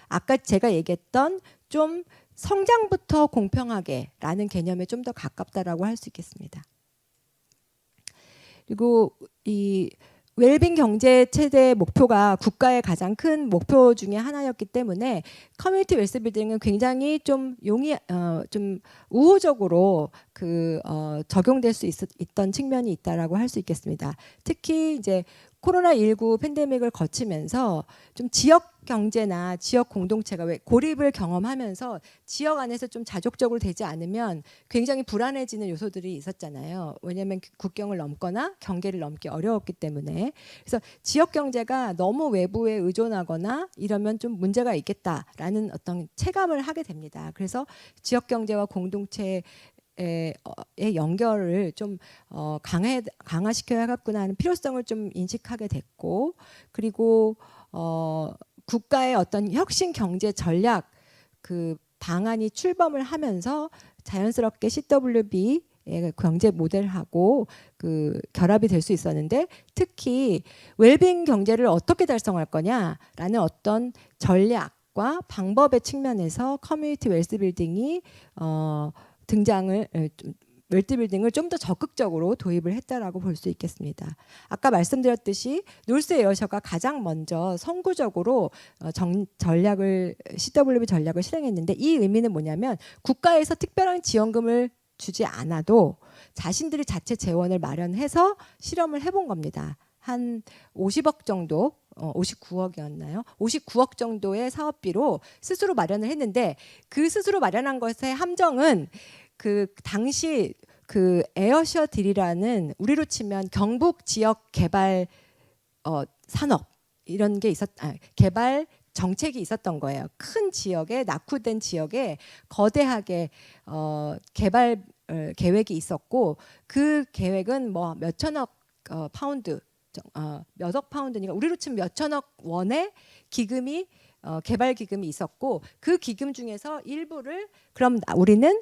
아까 제가 얘기했던 좀 성장부터 공평하게라는 개념에 좀 더 가깝다라고 할 수 있겠습니다. 그리고 이 웰빙 경제 체제 목표가 국가의 가장 큰 목표 중에 하나였기 때문에 커뮤니티 웰스 빌딩은 굉장히 좀 우호적으로 적용될 수 있던 측면이 있다라고 할 수 있겠습니다. 특히 이제 코로나19 팬데믹을 거치면서 좀 지역 경제나 지역 공동체가 왜 고립을 경험하면서 지역 안에서 좀 자족적으로 되지 않으면 굉장히 불안해지는 요소들이 있었잖아요. 왜냐하면 국경을 넘거나 경계를 넘기 어려웠기 때문에. 그래서 지역 경제가 너무 외부에 의존하거나 이러면 좀 문제가 있겠다라는 어떤 체감을 하게 됩니다. 그래서 지역 경제와 공동체 의 연결을 좀 강화시켜야겠구나 하는 필요성을 좀 인식하게 됐고 그리고 국가의 어떤 혁신 경제 전략 방안이 출범을 하면서 자연스럽게 CWB 경제 모델하고 결합이 될 수 있었는데 특히 웰빙 경제를 어떻게 달성할 거냐라는 어떤 전략과 방법의 측면에서 커뮤니티 웰스 빌딩이 웰스빌딩을 좀 더 적극적으로 도입을 했다라고 볼 수 있겠습니다. 아까 말씀드렸듯이 놀스 에어셔가 가장 먼저 선구적으로 CWB 전략을 실행했는데 이 의미는 뭐냐면 국가에서 특별한 지원금을 주지 않아도 자신들이 자체 재원을 마련해서 실험을 해본 겁니다. 한 50억 정도 59억이었나요? 59억 정도의 사업비로 스스로 마련을 했는데 그 스스로 마련한 것의 함정은 당시 에어셔 딜이라는 우리로 치면 경북 지역 개발 산업 이런 게 개발 정책이 있었던 거예요. 큰 지역에 낙후된 지역에 거대하게 개발 계획이 있었고 그 계획은 뭐 몇천억 파운드 몇억 파운드니까 우리로 치면 몇천억 원의 기금이 개발 기금이 있었고 그 기금 중에서 일부를 그럼 우리는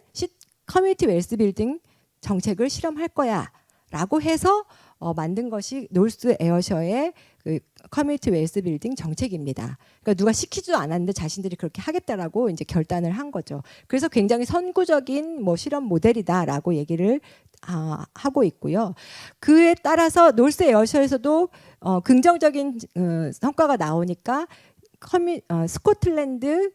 커뮤니티 웰스 빌딩 정책을 실험할 거야 라고 해서 만든 것이 놀스 에어셔의 그 커뮤니티 웰스 빌딩 정책입니다. 그러니까 누가 시키지도 않았는데 자신들이 그렇게 하겠다라고 이제 결단을 한 거죠. 그래서 굉장히 선구적인 뭐 실험 모델이다라고 얘기를 하고 있고요. 그에 따라서 놀스 에어셔에서도 긍정적인 성과가 나오니까 스코틀랜드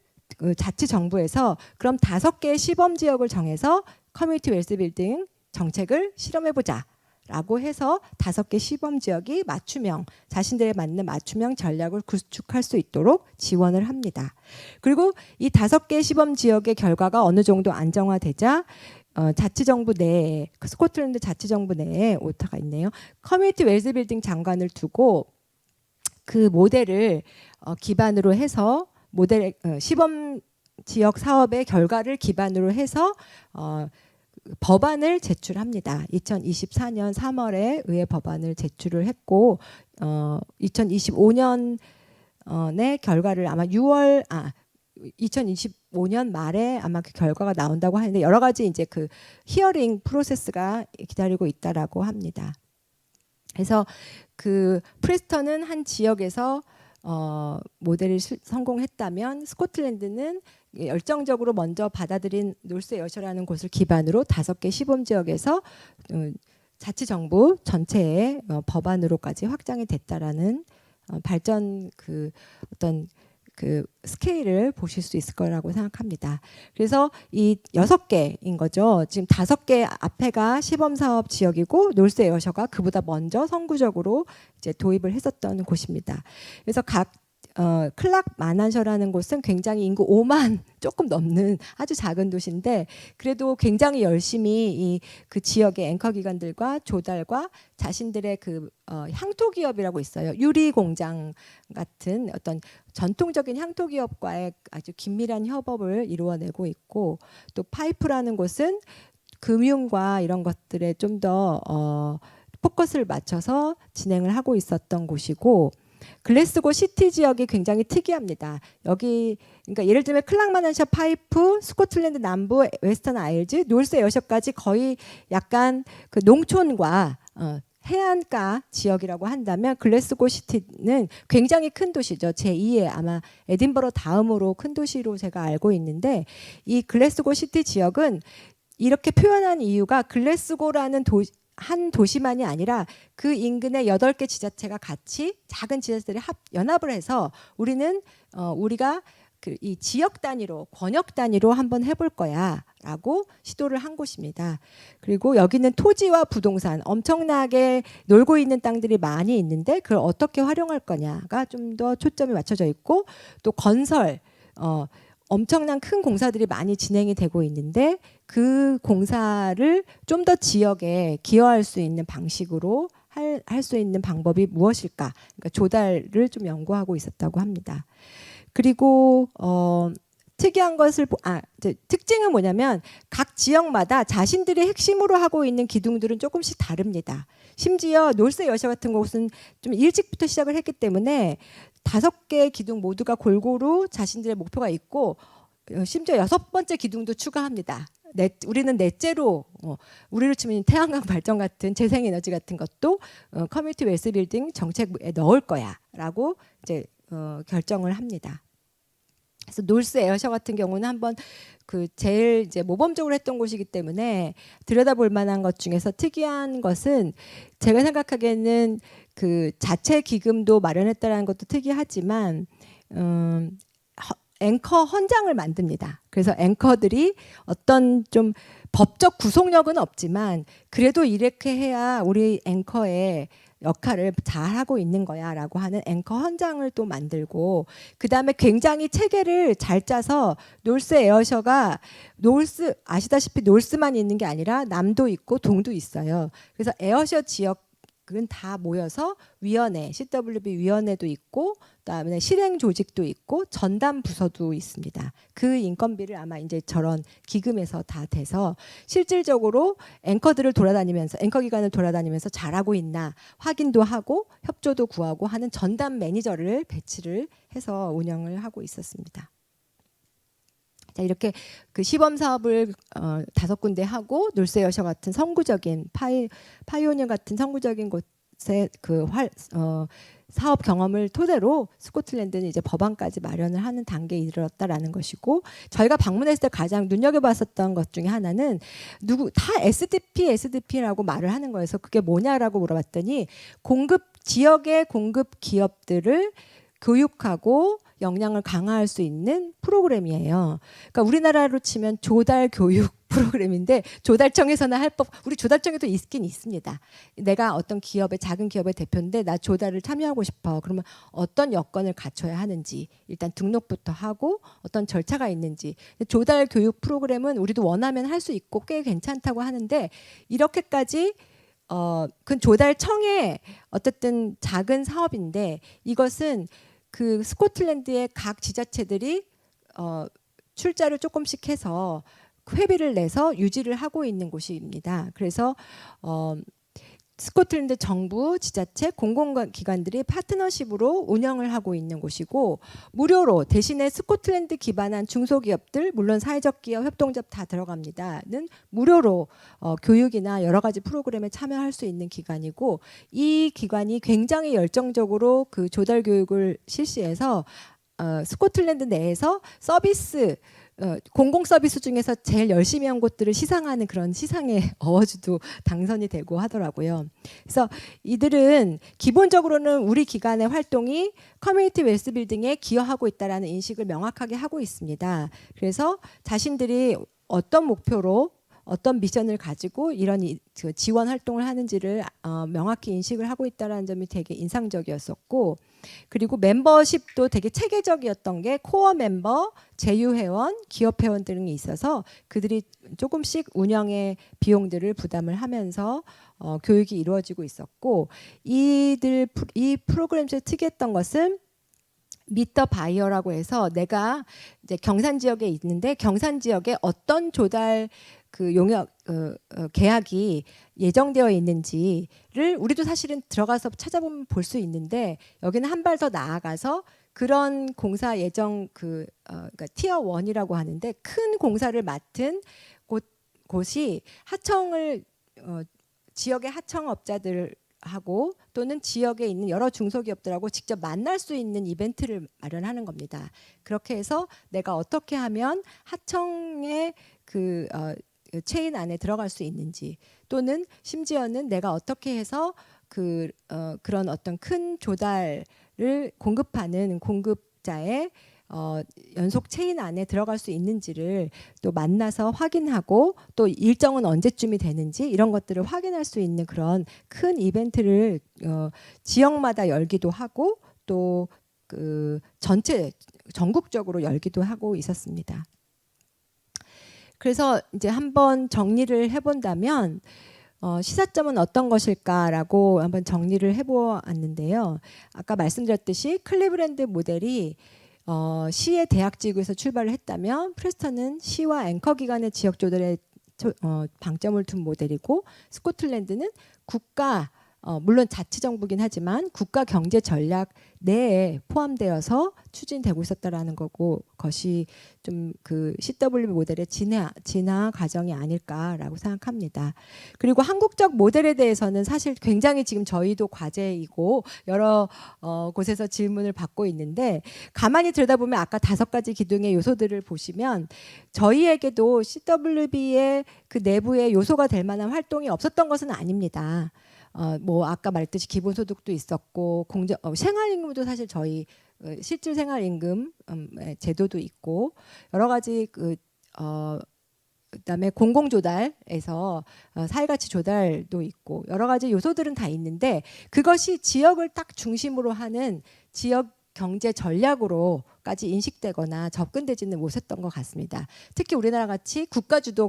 자치정부에서 그럼 5개의 시범 지역을 정해서 커뮤니티 웰스 빌딩 정책을 실험해보자 라고 해서 5개 시범 지역이 맞춤형, 자신들에 맞는 맞춤형 전략을 구축할 수 있도록 지원을 합니다. 그리고 이 5개 시범 지역의 결과가 어느 정도 안정화되자 자치정부 내에, 스코틀랜드 자치정부 내에 오타가 있네요. 커뮤니티 웰스 빌딩 장관을 두고 그 모델을 기반으로 해서 모델 시범 지역 사업의 결과를 기반으로 해서 법안을 제출합니다. 2024년 3월에 의회 법안을 제출을 했고 2025년의 결과를 아마 2025년 말에 아마 그 결과가 나온다고 하는데 여러 가지 이제 그 히어링 프로세스가 기다리고 있다라고 합니다. 그래서 그 프레스턴은 한 지역에서 모델을 성공했다면 스코틀랜드는 열정적으로 먼저 받아들인 놀스 에어셔라는 곳을 기반으로 5개 시범 지역에서 자치정부 전체의 법안으로까지 확장이 됐다라는 발전 그 어떤 그 스케일을 보실 수 있을 거라고 생각합니다. 그래서 이 6개인 거죠. 지금 5개 앞에가 시범 사업 지역이고 놀스 에어셔가 그보다 먼저 선구적으로 이제 도입을 했었던 곳입니다. 그래서 각 클락 마난셔라는 곳은 굉장히 인구 5만 조금 넘는 아주 작은 도시인데 그래도 굉장히 열심히 그 지역의 앵커 기관들과 조달과 자신들의 그 향토 기업이라고 있어요. 유리 공장 같은 어떤 전통적인 향토 기업과의 아주 긴밀한 협업을 이루어내고 있고 또 파이프라는 곳은 금융과 이런 것들에 좀 더 포커스를 맞춰서 진행을 하고 있었던 곳이고 글래스고 시티 지역이 굉장히 특이합니다. 여기 그러니까 예를 들면 클락마난셔 파이프, 스코틀랜드 남부, 웨스턴 아일즈, 놀스 에어셔까지 거의 약간 그 농촌과 해안가 지역이라고 한다면 글래스고 시티는 굉장히 큰 도시죠. 제2의 아마 에딘버러 다음으로 큰 도시로 제가 알고 있는데 이 글래스고 시티 지역은 이렇게 표현한 이유가 글래스고라는 한 도시만이 아니라 그 인근의 8개 지자체가 같이 작은 지자체들이 연합을 해서 우리가 이 지역 단위로 권역 단위로 한번 해볼 거야라고 시도를 한 곳입니다. 그리고 여기는 토지와 부동산 엄청나게 놀고 있는 땅들이 많이 있는데 그걸 어떻게 활용할 거냐가 좀 더 초점이 맞춰져 있고 또 건설 엄청난 큰 공사들이 많이 진행이 되고 있는데 그 공사를 좀 더 지역에 기여할 수 있는 방식으로 할 수 있는 방법이 무엇일까? 그러니까 조달을 좀 연구하고 있었다고 합니다. 그리고 특이한 것을 특징은 뭐냐면 각 지역마다 자신들이 핵심으로 하고 있는 기둥들은 조금씩 다릅니다. 심지어 놀스 에어셔 같은 곳은 좀 일찍부터 시작을 했기 때문에 5개의 기둥 모두가 골고루 자신들의 목표가 있고 심지어 6번째 기둥도 추가합니다. 우리는 넷째로 우리로 치면 태양광 발전 같은 재생에너지 같은 것도 커뮤니티 웰스 빌딩 정책에 넣을 거야라고 이제 결정을 합니다. 그래서 놀스 에어셔 같은 경우는 한번 그 제일 이제 모범적으로 했던 곳이기 때문에 들여다볼 만한 것 중에서 특이한 것은 제가 생각하기에는 그 자체 기금도 마련했다는 것도 특이하지만 앵커 헌장을 만듭니다. 그래서 앵커들이 어떤 좀 법적 구속력은 없지만 그래도 이렇게 해야 우리 앵커의 역할을 잘하고 있는 거야 라고 하는 앵커 헌장을 또 만들고 그 다음에 굉장히 체계를 잘 짜서 놀스 에어셔가 아시다시피 놀스만 있는 게 아니라 남도 있고 동도 있어요. 그래서 에어셔 지역은 다 모여서 위원회, CWB 위원회도 있고 그다음에 실행 조직도 있고 전담 부서도 있습니다. 그 인건비를 아마 이제 저런 기금에서 다 돼서 실질적으로 앵커들을 돌아다니면서 앵커 기관을 돌아다니면서 잘하고 있나 확인도 하고 협조도 구하고 하는 전담 매니저를 배치를 해서 운영을 하고 있었습니다. 자, 이렇게 그 시범 사업을 5군데 하고 놀세여셔 같은 선구적인 파이오니어 같은 선구적인 곳에 그 사업 경험을 토대로 스코틀랜드는 이제 법안까지 마련을 하는 단계에 이르렀다라는 것이고, 저희가 방문했을 때 가장 눈여겨봤었던 것 중에 하나는 다 SDP라고 말을 하는 거여서 그게 뭐냐라고 물어봤더니 지역의 공급 기업들을 교육하고 역량을 강화할 수 있는 프로그램이에요. 그러니까 우리나라로 치면 조달 교육 프로그램인데, 조달청에서나 할 법, 우리 조달청에도 있긴 있습니다. 내가 어떤 작은 기업의 대표인데 나 조달을 참여하고 싶어. 그러면 어떤 여건을 갖춰야 하는지 일단 등록부터 하고 어떤 절차가 있는지. 조달 교육 프로그램은 우리도 원하면 할 수 있고 꽤 괜찮다고 하는데, 이렇게까지 그 조달청의 어쨌든 작은 사업인데, 이것은 그 스코틀랜드의 각 지자체들이 출자를 조금씩 해서 회비를 내서 유지를 하고 있는 곳입니다. 그래서 스코틀랜드 정부, 지자체, 공공기관들이 파트너십으로 운영을 하고 있는 곳이고, 무료로 대신에 스코틀랜드 기반한 중소기업들, 물론 사회적 기업, 협동조합 다 들어갑니다는 무료로 교육이나 여러 가지 프로그램에 참여할 수 있는 기관이고, 이 기관이 굉장히 열정적으로 그 조달 교육을 실시해서 스코틀랜드 내에서 서비스, 공공 서비스 중에서 제일 열심히 한 곳들을 시상하는 그런 시상의 어워즈도 당선이 되고 하더라고요. 그래서 이들은 기본적으로는 우리 기관의 활동이 커뮤니티 웰스 빌딩에 기여하고 있다라는 인식을 명확하게 하고 있습니다. 그래서 자신들이 어떤 목표로 어떤 미션을 가지고 이런 지원 활동을 하는지를 명확히 인식을 하고 있다는 점이 되게 인상적이었었고, 그리고 멤버십도 되게 체계적이었던 게 코어 멤버, 제휴회원, 기업회원 등이 있어서 그들이 조금씩 운영의 비용들을 부담을 하면서 교육이 이루어지고 있었고, 이 프로그램에서 특이했던 것은 미터 바이어라고 해서 내가 이제 경산 지역에 있는데 경산 지역에 어떤 조달 그 용역 계약이 예정되어 있는지를 우리도 사실은 들어가서 찾아보면 볼 수 있는데, 여기는 한 발 더 나아가서 그런 공사 예정 그러니까 티어 1이라고 하는데 큰 공사를 맡은 곳이 하청을 지역의 하청업자들 하고 또는 지역에 있는 여러 중소기업들하고 직접 만날 수 있는 이벤트를 마련하는 겁니다. 그렇게 해서 내가 어떻게 하면 하청의 체인 안에 들어갈 수 있는지, 또는 심지어는 내가 어떻게 해서 그런 어떤 큰 조달을 공급하는 공급자의 연속 체인 안에 들어갈 수 있는지를 또 만나서 확인하고, 또 일정은 언제쯤이 되는지 이런 것들을 확인할 수 있는 그런 큰 이벤트를 지역마다 열기도 하고 또 전국적으로 열기도 하고 있었습니다. 그래서 이제 한번 정리를 해본다면 시사점은 어떤 것일까라고 한번 정리를 해보았는데요. 아까 말씀드렸듯이 클리브랜드 모델이 시의 대학지구에서 출발을 했다면, 프레스턴은 시와 앵커 기관의 지역 조달에 방점을 둔 모델이고, 스코틀랜드는 국가 물론 자치정부긴 하지만 국가 경제 전략 내에 포함되어서 추진되고 있었다라는 것이 좀 그 CW 모델의 진화 과정이 아닐까라고 생각합니다. 그리고 한국적 모델에 대해서는 사실 굉장히 지금 저희도 과제이고 여러 곳에서 질문을 받고 있는데, 가만히 들여다보면 아까 5가지 기둥의 요소들을 보시면 저희에게도 CWB의 그 내부의 요소가 될 만한 활동이 없었던 것은 아닙니다. 뭐 아까 말했듯이 기본소득도 있었고 생활임금도 사실 저희 실질 생활임금 제도도 있고 여러 가지 그다음에 공공조달에서 사회가치 조달도 있고 여러 가지 요소들은 다 있는데, 그것이 지역을 딱 중심으로 하는 지역 경제 전략으로까지 인식되거나 접근되지는 못했던 것 같습니다. 특히 우리나라 같이 국가주도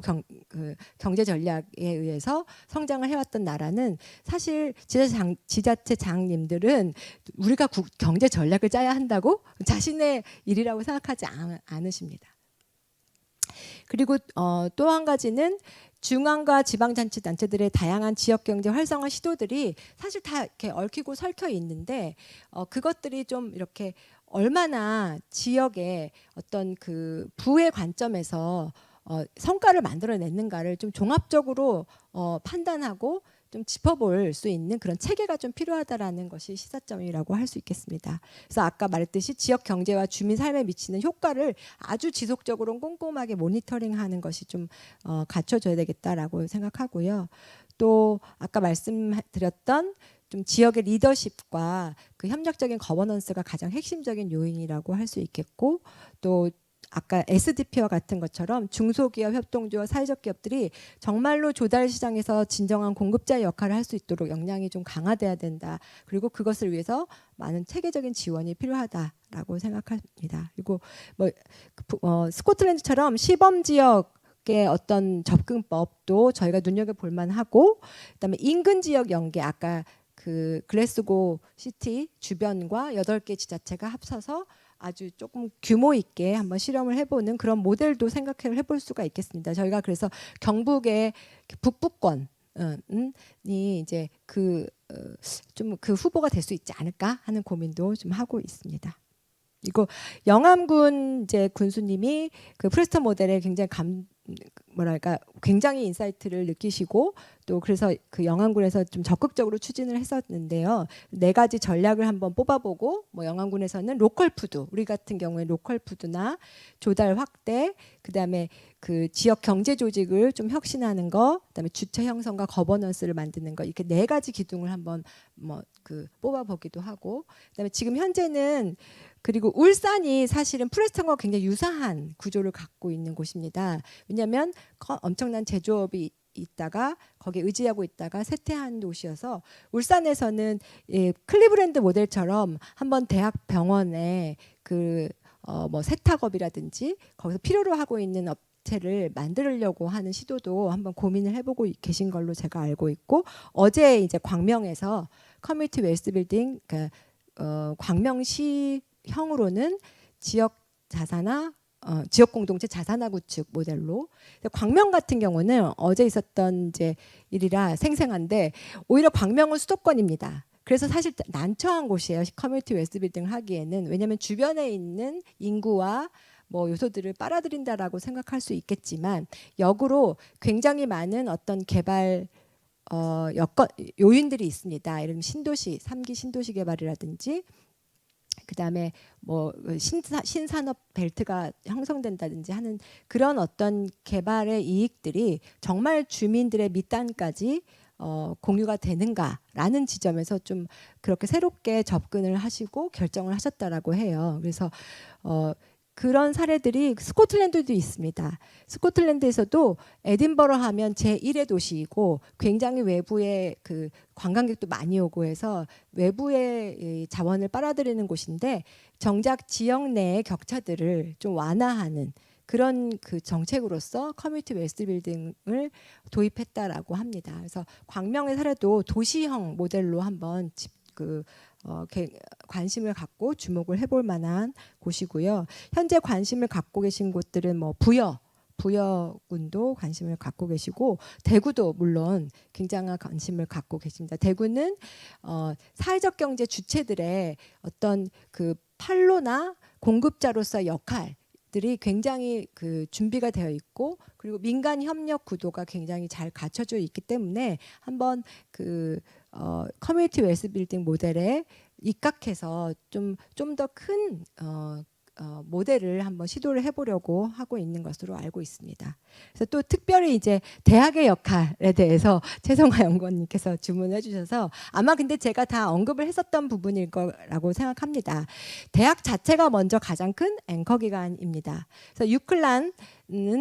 경제 전략에 의해서 성장을 해왔던 나라는 사실 지자체장님들은 우리가 경제 전략을 짜야 한다고 자신의 일이라고 생각하지 않으십니다. 그리고 또 한 가지는 중앙과 지방자치단체들의 다양한 지역경제 활성화 시도들이 사실 다 이렇게 얽히고 설켜 있는데 그것들이 좀 이렇게 얼마나 지역의 어떤 그 부의 관점에서 성과를 만들어냈는가를 좀 종합적으로 판단하고 좀 짚어볼 수 있는 그런 체계가 좀 필요하다라는 것이 시사점이라고 할 수 있겠습니다. 그래서 아까 말했듯이 지역 경제와 주민 삶에 미치는 효과를 아주 지속적으로 꼼꼼하게 모니터링하는 것이 좀 갖춰져야 되겠다라고 생각하고요. 또 아까 말씀드렸던 좀 지역의 리더십과 그 협력적인 거버넌스가 가장 핵심적인 요인이라고 할 수 있겠고, 또 아까 SDP와 같은 것처럼 중소기업, 협동조합, 사회적 기업들이 정말로 조달 시장에서 진정한 공급자의 역할을 할 수 있도록 역량이 좀 강화돼야 된다. 그리고 그것을 위해서 많은 체계적인 지원이 필요하다라고 생각합니다. 그리고 스코틀랜드처럼 시범 지역의 어떤 접근법도 저희가 눈여겨볼 만하고, 그다음에 인근 지역 연계, 아까 그 글래스고 시티 주변과 8개 지자체가 합쳐서 아주 조금 규모 있게 한번 실험을 해보는 그런 모델도 생각해 볼 수가 있겠습니다. 저희가 그래서 경북의 북부권이 이제 좀 그 후보가 될 수 있지 않을까 하는 고민도 좀 하고 있습니다. 이거 영암군 이제 군수님이 그 프레스턴 모델에 굉장히 굉장히 인사이트를 느끼시고, 또 그래서 그 영암군에서 좀 적극적으로 추진을 했었는데요. 4가지 전략을 한번 뽑아보고, 뭐 영암군에서는 로컬 푸드, 우리 같은 경우에 로컬 푸드나 조달 확대, 그다음에 그 지역 경제 조직을 좀 혁신하는 거, 그다음에 주체 형성과 거버넌스를 만드는 거, 이렇게 4가지 기둥을 한번 뽑아보기도 하고, 그다음에 지금 현재는 그리고 울산이 사실은 프레스턴과 굉장히 유사한 구조를 갖고 있는 곳입니다. 왜냐하면 엄청난 제조업이 있다가 거기에 의지하고 있다가 쇠퇴한 도시여서, 울산에서는 클리브랜드 모델처럼 한번 대학 병원에 세탁업이라든지 거기서 필요로 하고 있는 업체를 만들려고 하는 시도도 한번 고민을 해보고 계신 걸로 제가 알고 있고, 어제 이제 광명에서 커뮤니티 웨스트 빌딩, 그러니까 광명시형으로는 지역 자산화, 지역 공동체 자산화 구축 모델로. 광명 같은 경우는 어제 있었던 이제 일이라 생생한데, 오히려 광명은 수도권입니다. 그래서 사실 난처한 곳이에요. 커뮤니티 웨스트 빌딩을 하기에는. 왜냐하면 주변에 있는 인구와 요소들을 빨아들인다라고 생각할 수 있겠지만, 역으로 굉장히 많은 어떤 개발 요인들이 있습니다. 예를 들면 신도시, 3기 신도시 개발이라든지, 그다음에 신산업 벨트가 형성된다든지 하는 그런 어떤 개발의 이익들이 정말 주민들의 밑단까지 공유가 되는가라는 지점에서 좀 그렇게 새롭게 접근을 하시고 결정을 하셨다라고 해요. 그래서 그런 사례들이 스코틀랜드도 있습니다. 스코틀랜드에서도 에딘버러 하면 제1의 도시이고, 굉장히 외부의 그 관광객도 많이 오고 해서 외부의 자원을 빨아들이는 곳인데, 정작 지역 내의 격차들을 좀 완화하는 그런 그 정책으로서 커뮤니티 웨스트 빌딩을 도입했다라고 합니다. 그래서 광명의 사례도 도시형 모델로 한번 관심을 갖고 주목을 해볼 만한 곳이고요. 현재 관심을 갖고 계신 곳들은 부여군도 관심을 갖고 계시고, 대구도 물론 굉장한 관심을 갖고 계십니다. 대구는 사회적 경제 주체들의 어떤 그 판로나 공급자로서의 역할들이 굉장히 준비가 되어 있고, 그리고 민간 협력 구도가 굉장히 잘 갖춰져 있기 때문에 한번 커뮤니티 웨스트 빌딩 모델에 입각해서 좀 더 큰 모델을 한번 시도를 해보려고 하고 있는 것으로 알고 있습니다. 그래서 또 특별히 이제 대학의 역할에 대해서 최성화 연구원님께서 주문해 주셔서, 아마 근데 제가 다 언급을 했었던 부분일 거라고 생각합니다. 대학 자체가 먼저 가장 큰 앵커 기관입니다. 그래서 유클란은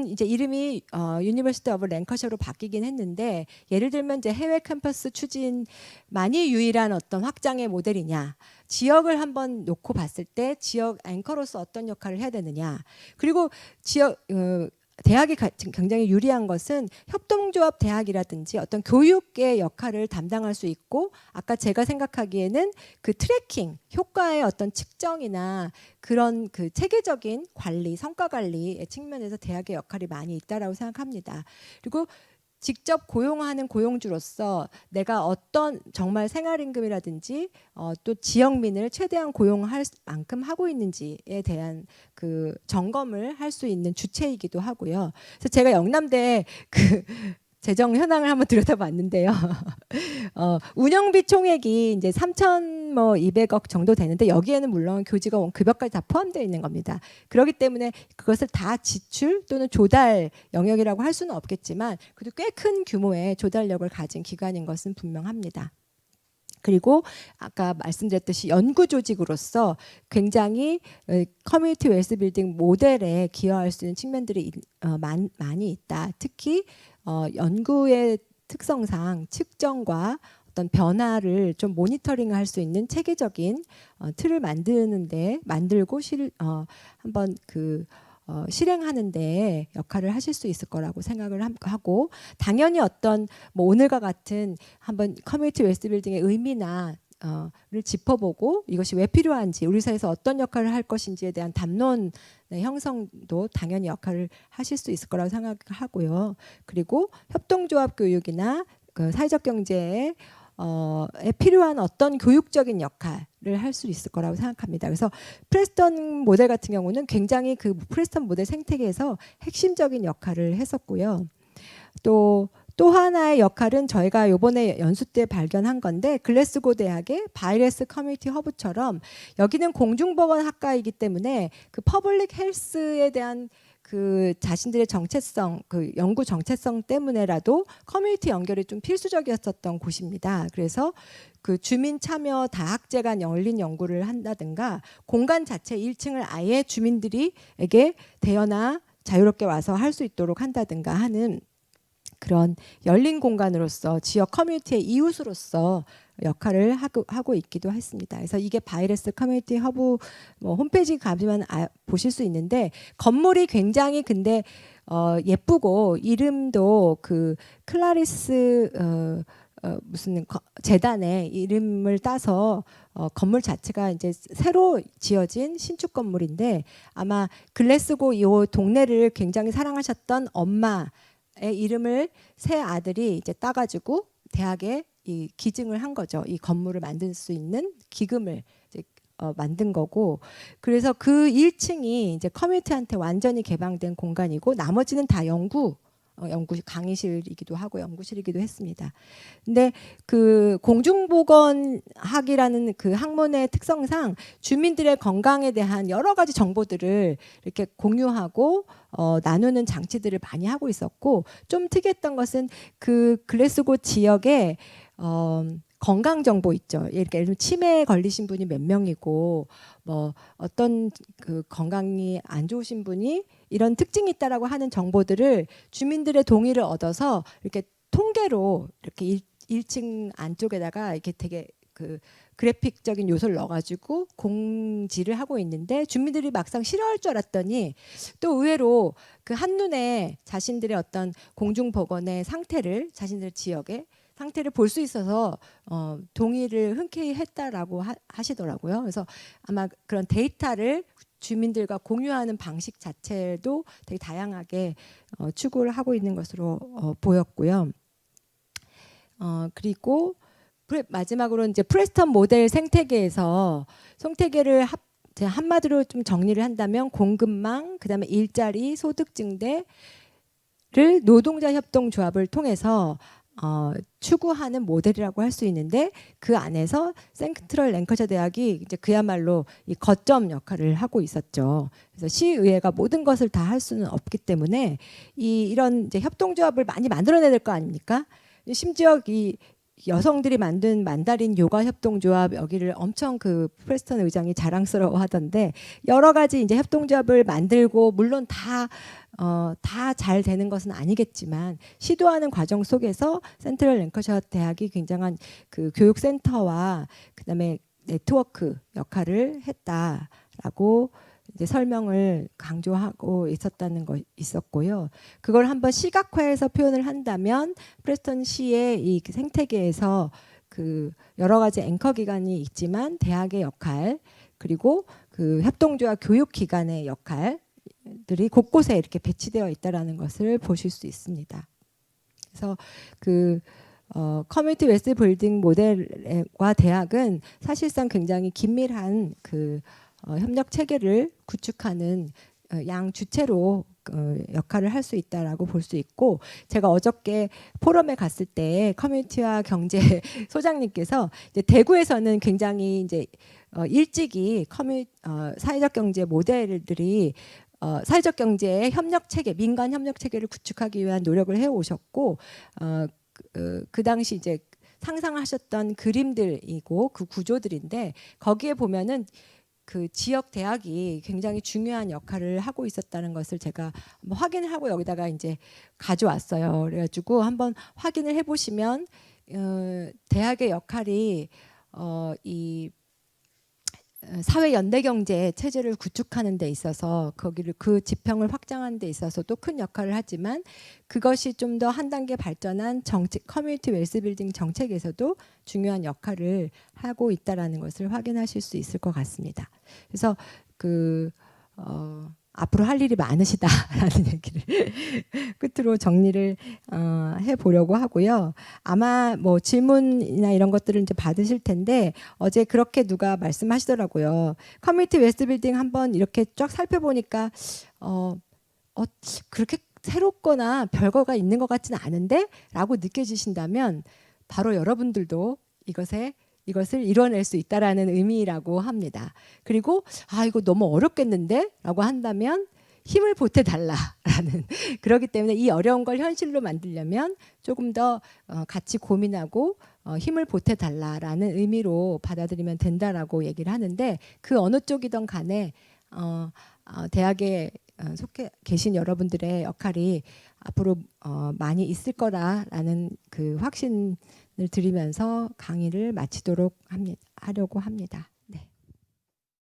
이제 이름이 유니버시티 오브 랭커셔로 바뀌긴 했는데, 예를 들면 이제 해외 캠퍼스 추진만이 유일한 어떤 확장의 모델이냐, 지역을 한번 놓고 봤을 때 지역 앵커로서 어떤 역할을 해야 되느냐, 그리고 대학이 굉장히 유리한 것은 협동조합 대학이라든지 어떤 교육의 역할을 담당할 수 있고, 아까 제가 생각하기에는 그 트래킹 효과의 어떤 측정이나 그런 그 체계적인 관리, 성과 관리의 측면에서 대학의 역할이 많이 있다라고 생각합니다. 그리고 직접 고용하는 고용주로서 내가 어떤 정말 생활임금이라든지 또 지역민을 최대한 고용할 만큼 하고 있는지에 대한 그 점검을 할 수 있는 주체이기도 하고요. 그래서 제가 영남대 그 재정 현황을 한번 들여다봤는데요. 운영비 총액이 이제 3,200억 정도 되는데 여기에는 물론 교직원 급여까지 다 포함되어 있는 겁니다. 그렇기 때문에 그것을 다 지출 또는 조달 영역이라고 할 수는 없겠지만 그래도 꽤 큰 규모의 조달력을 가진 기관인 것은 분명합니다. 그리고 아까 말씀드렸듯이 연구 조직으로서 굉장히 커뮤니티 웰스 빌딩 모델에 기여할 수 있는 측면들이 많이 있다. 특히 연구의 특성상 측정과 어떤 변화를 좀 모니터링할 수 있는 체계적인 틀을 만들고 한번 실행하는데 역할을 하실 수 있을 거라고 생각을 하고, 당연히 어떤 뭐 오늘과 같은 한번 커뮤니티 웰스 빌딩의 의미나 를 짚어보고 이것이 왜 필요한지, 우리 사회에서 어떤 역할을 할 것인지에 대한 담론의 형성도 당연히 역할을 하실 수 있을 거라고 생각하고요. 그리고 협동조합 교육이나 그 사회적 경제에 필요한 어떤 교육적인 역할을 할 수 있을 거라고 생각합니다. 그래서 프레스턴 모델 같은 경우는 굉장히 그 프레스턴 모델 생태계에서 핵심적인 역할을 했었고요. 또 하나의 역할은 저희가 이번에 연수 때 발견한 건데, 글래스고 대학의 바이러스 커뮤니티 허브처럼 여기는 공중보건 학과이기 때문에 그 퍼블릭 헬스에 대한 그 자신들의 정체성, 그 연구 정체성 때문에라도 커뮤니티 연결이 좀 필수적이었었던 곳입니다. 그래서 그 주민 참여 다학제 간 열린 연구를 한다든가, 공간 자체 1층을 아예 주민들이에게 대여나 자유롭게 와서 할 수 있도록 한다든가 하는 그런 열린 공간으로서 지역 커뮤니티의 이웃으로서 역할을 하고 있기도 했습니다. 그래서 이게 바이러스 커뮤니티 허브 홈페이지 가면 보실 수 있는데, 건물이 굉장히 근데 예쁘고 이름도 그 클라리스 무슨 재단의 이름을 따서 건물 자체가 이제 새로 지어진 신축 건물인데, 아마 글래스고 이 동네를 굉장히 사랑하셨던 엄마의 이름을 새 아들이 이제 따가지고 대학에 이 기증을 한 거죠. 이 건물을 만들 수 있는 기금을 이제 만든 거고, 그래서 그 1층이 이제 커뮤니티한테 완전히 개방된 공간이고, 나머지는 다 연구 강의실이기도 하고 연구실이기도 했습니다. 근데 그 공중보건학이라는 그 학문의 특성상 주민들의 건강에 대한 여러 가지 정보들을 이렇게 공유하고 나누는 장치들을 많이 하고 있었고, 좀 특이했던 것은 그 글래스고 지역에 건강 정보 있죠. 이렇게 예를 들면 치매에 걸리신 분이 몇 명이고, 뭐 어떤 그 건강이 안 좋으신 분이 이런 특징이 있다라고 하는 정보들을 주민들의 동의를 얻어서 이렇게 통계로 이렇게 1층 안쪽에다가 이렇게 되게 그 그래픽적인 요소를 넣어가지고 공지를 하고 있는데, 주민들이 막상 싫어할 줄 알았더니 또 의외로 그 한눈에 자신들의 어떤 공중보건의 상태를, 자신들 지역의 상태를 볼 수 있어서 동의를 흔쾌히 했다라고 하시더라고요. 그래서 아마 그런 데이터를 주민들과 공유하는 방식 자체도 되게 다양하게 추구를 하고 있는 것으로 보였고요. 그리고 마지막으로 이제 프레스턴 모델 생태계에서 생태계를 한마디로 좀 정리를 한다면, 공급망, 그다음에 일자리, 소득 증대를 노동자 협동조합을 통해서 추구하는 모델이라고 할 수 있는데, 그 안에서 센트럴 랭커셔 대학이 이제 그야말로 이 거점 역할을 하고 있었죠. 그래서 시의회가 모든 것을 다 할 수는 없기 때문에 이런 이제 협동조합을 많이 만들어내야 될 거 아닙니까? 심지어 이 여성들이 만든 만다린 요가 협동조합, 여기를 엄청 그 프레스턴 의장이 자랑스러워하던데, 여러 가지 이제 협동조합을 만들고, 물론 다 잘 되는 것은 아니겠지만 시도하는 과정 속에서 센트럴 랭커셔 대학이 굉장한 그 교육센터와 그다음에 네트워크 역할을 했다라고 이제 설명을 강조하고 있었고요. 그걸 한번 시각화해서 표현을 한다면, 프레스턴 시의 이 생태계에서 그 여러 가지 앵커 기관이 있지만 대학의 역할, 그리고 그 협동조합 교육 기관의 역할들이 곳곳에 이렇게 배치되어 있다라는 것을 보실 수 있습니다. 그래서 그 커뮤니티 웨스트 빌딩 모델과 대학은 사실상 굉장히 긴밀한 그 협력 체계를 구축하는 양 주체로 역할을 할 수 있다라고 볼 수 있고, 제가 어저께 포럼에 갔을 때 커뮤니티와 경제 소장님께서 이제 대구에서는 굉장히 이제 일찍이 사회적 경제 모델들이 사회적 경제의 협력 체계, 민간 협력 체계를 구축하기 위한 노력을 해 오셨고, 그 당시 이제 상상하셨던 그림들이고 그 구조들인데, 거기에 보면은 그 지역 대학이 굉장히 중요한 역할을 하고 있었다는 것을 제가 확인을 하고 여기다가 이제 가져왔어요. 그래가지고 한번 확인을 해보시면 대학의 역할이 이 사회 연대 경제 체제를 구축하는 데 있어서 거기를 그 지평을 확장하는 데 있어서도 큰 역할을 하지만, 그것이 좀 더 한 단계 발전한 정책, 커뮤니티 웰스 빌딩 정책에서도 중요한 역할을 하고 있다라는 것을 확인하실 수 있을 것 같습니다. 그래서 앞으로 할 일이 많으시다라는 얘기를 끝으로 정리를 해보려고 하고요. 아마 뭐 질문이나 이런 것들을 이제 받으실 텐데, 어제 그렇게 누가 말씀하시더라고요. 커뮤니티 웨스트 빌딩 한번 이렇게 쫙 살펴보니까 그렇게 새롭거나 별거가 있는 것 같지는 않은데 라고 느껴지신다면, 바로 여러분들도 이것을 이뤄낼 수 있다라는 의미라고 합니다. 그리고 이거 너무 어렵겠는데 라고 한다면 힘을 보태 달라라는 그렇기 때문에 이 어려운 걸 현실로 만들려면 조금 더 같이 고민하고 힘을 보태 달라라는 의미로 받아들이면 된다라고 얘기를 하는데, 그 어느 쪽이든 간에 대학에 속해 계신 여러분들의 역할이 앞으로 많이 있을 거라는 그 확신을 드리면서 강의를 마치도록 하려고 합니다.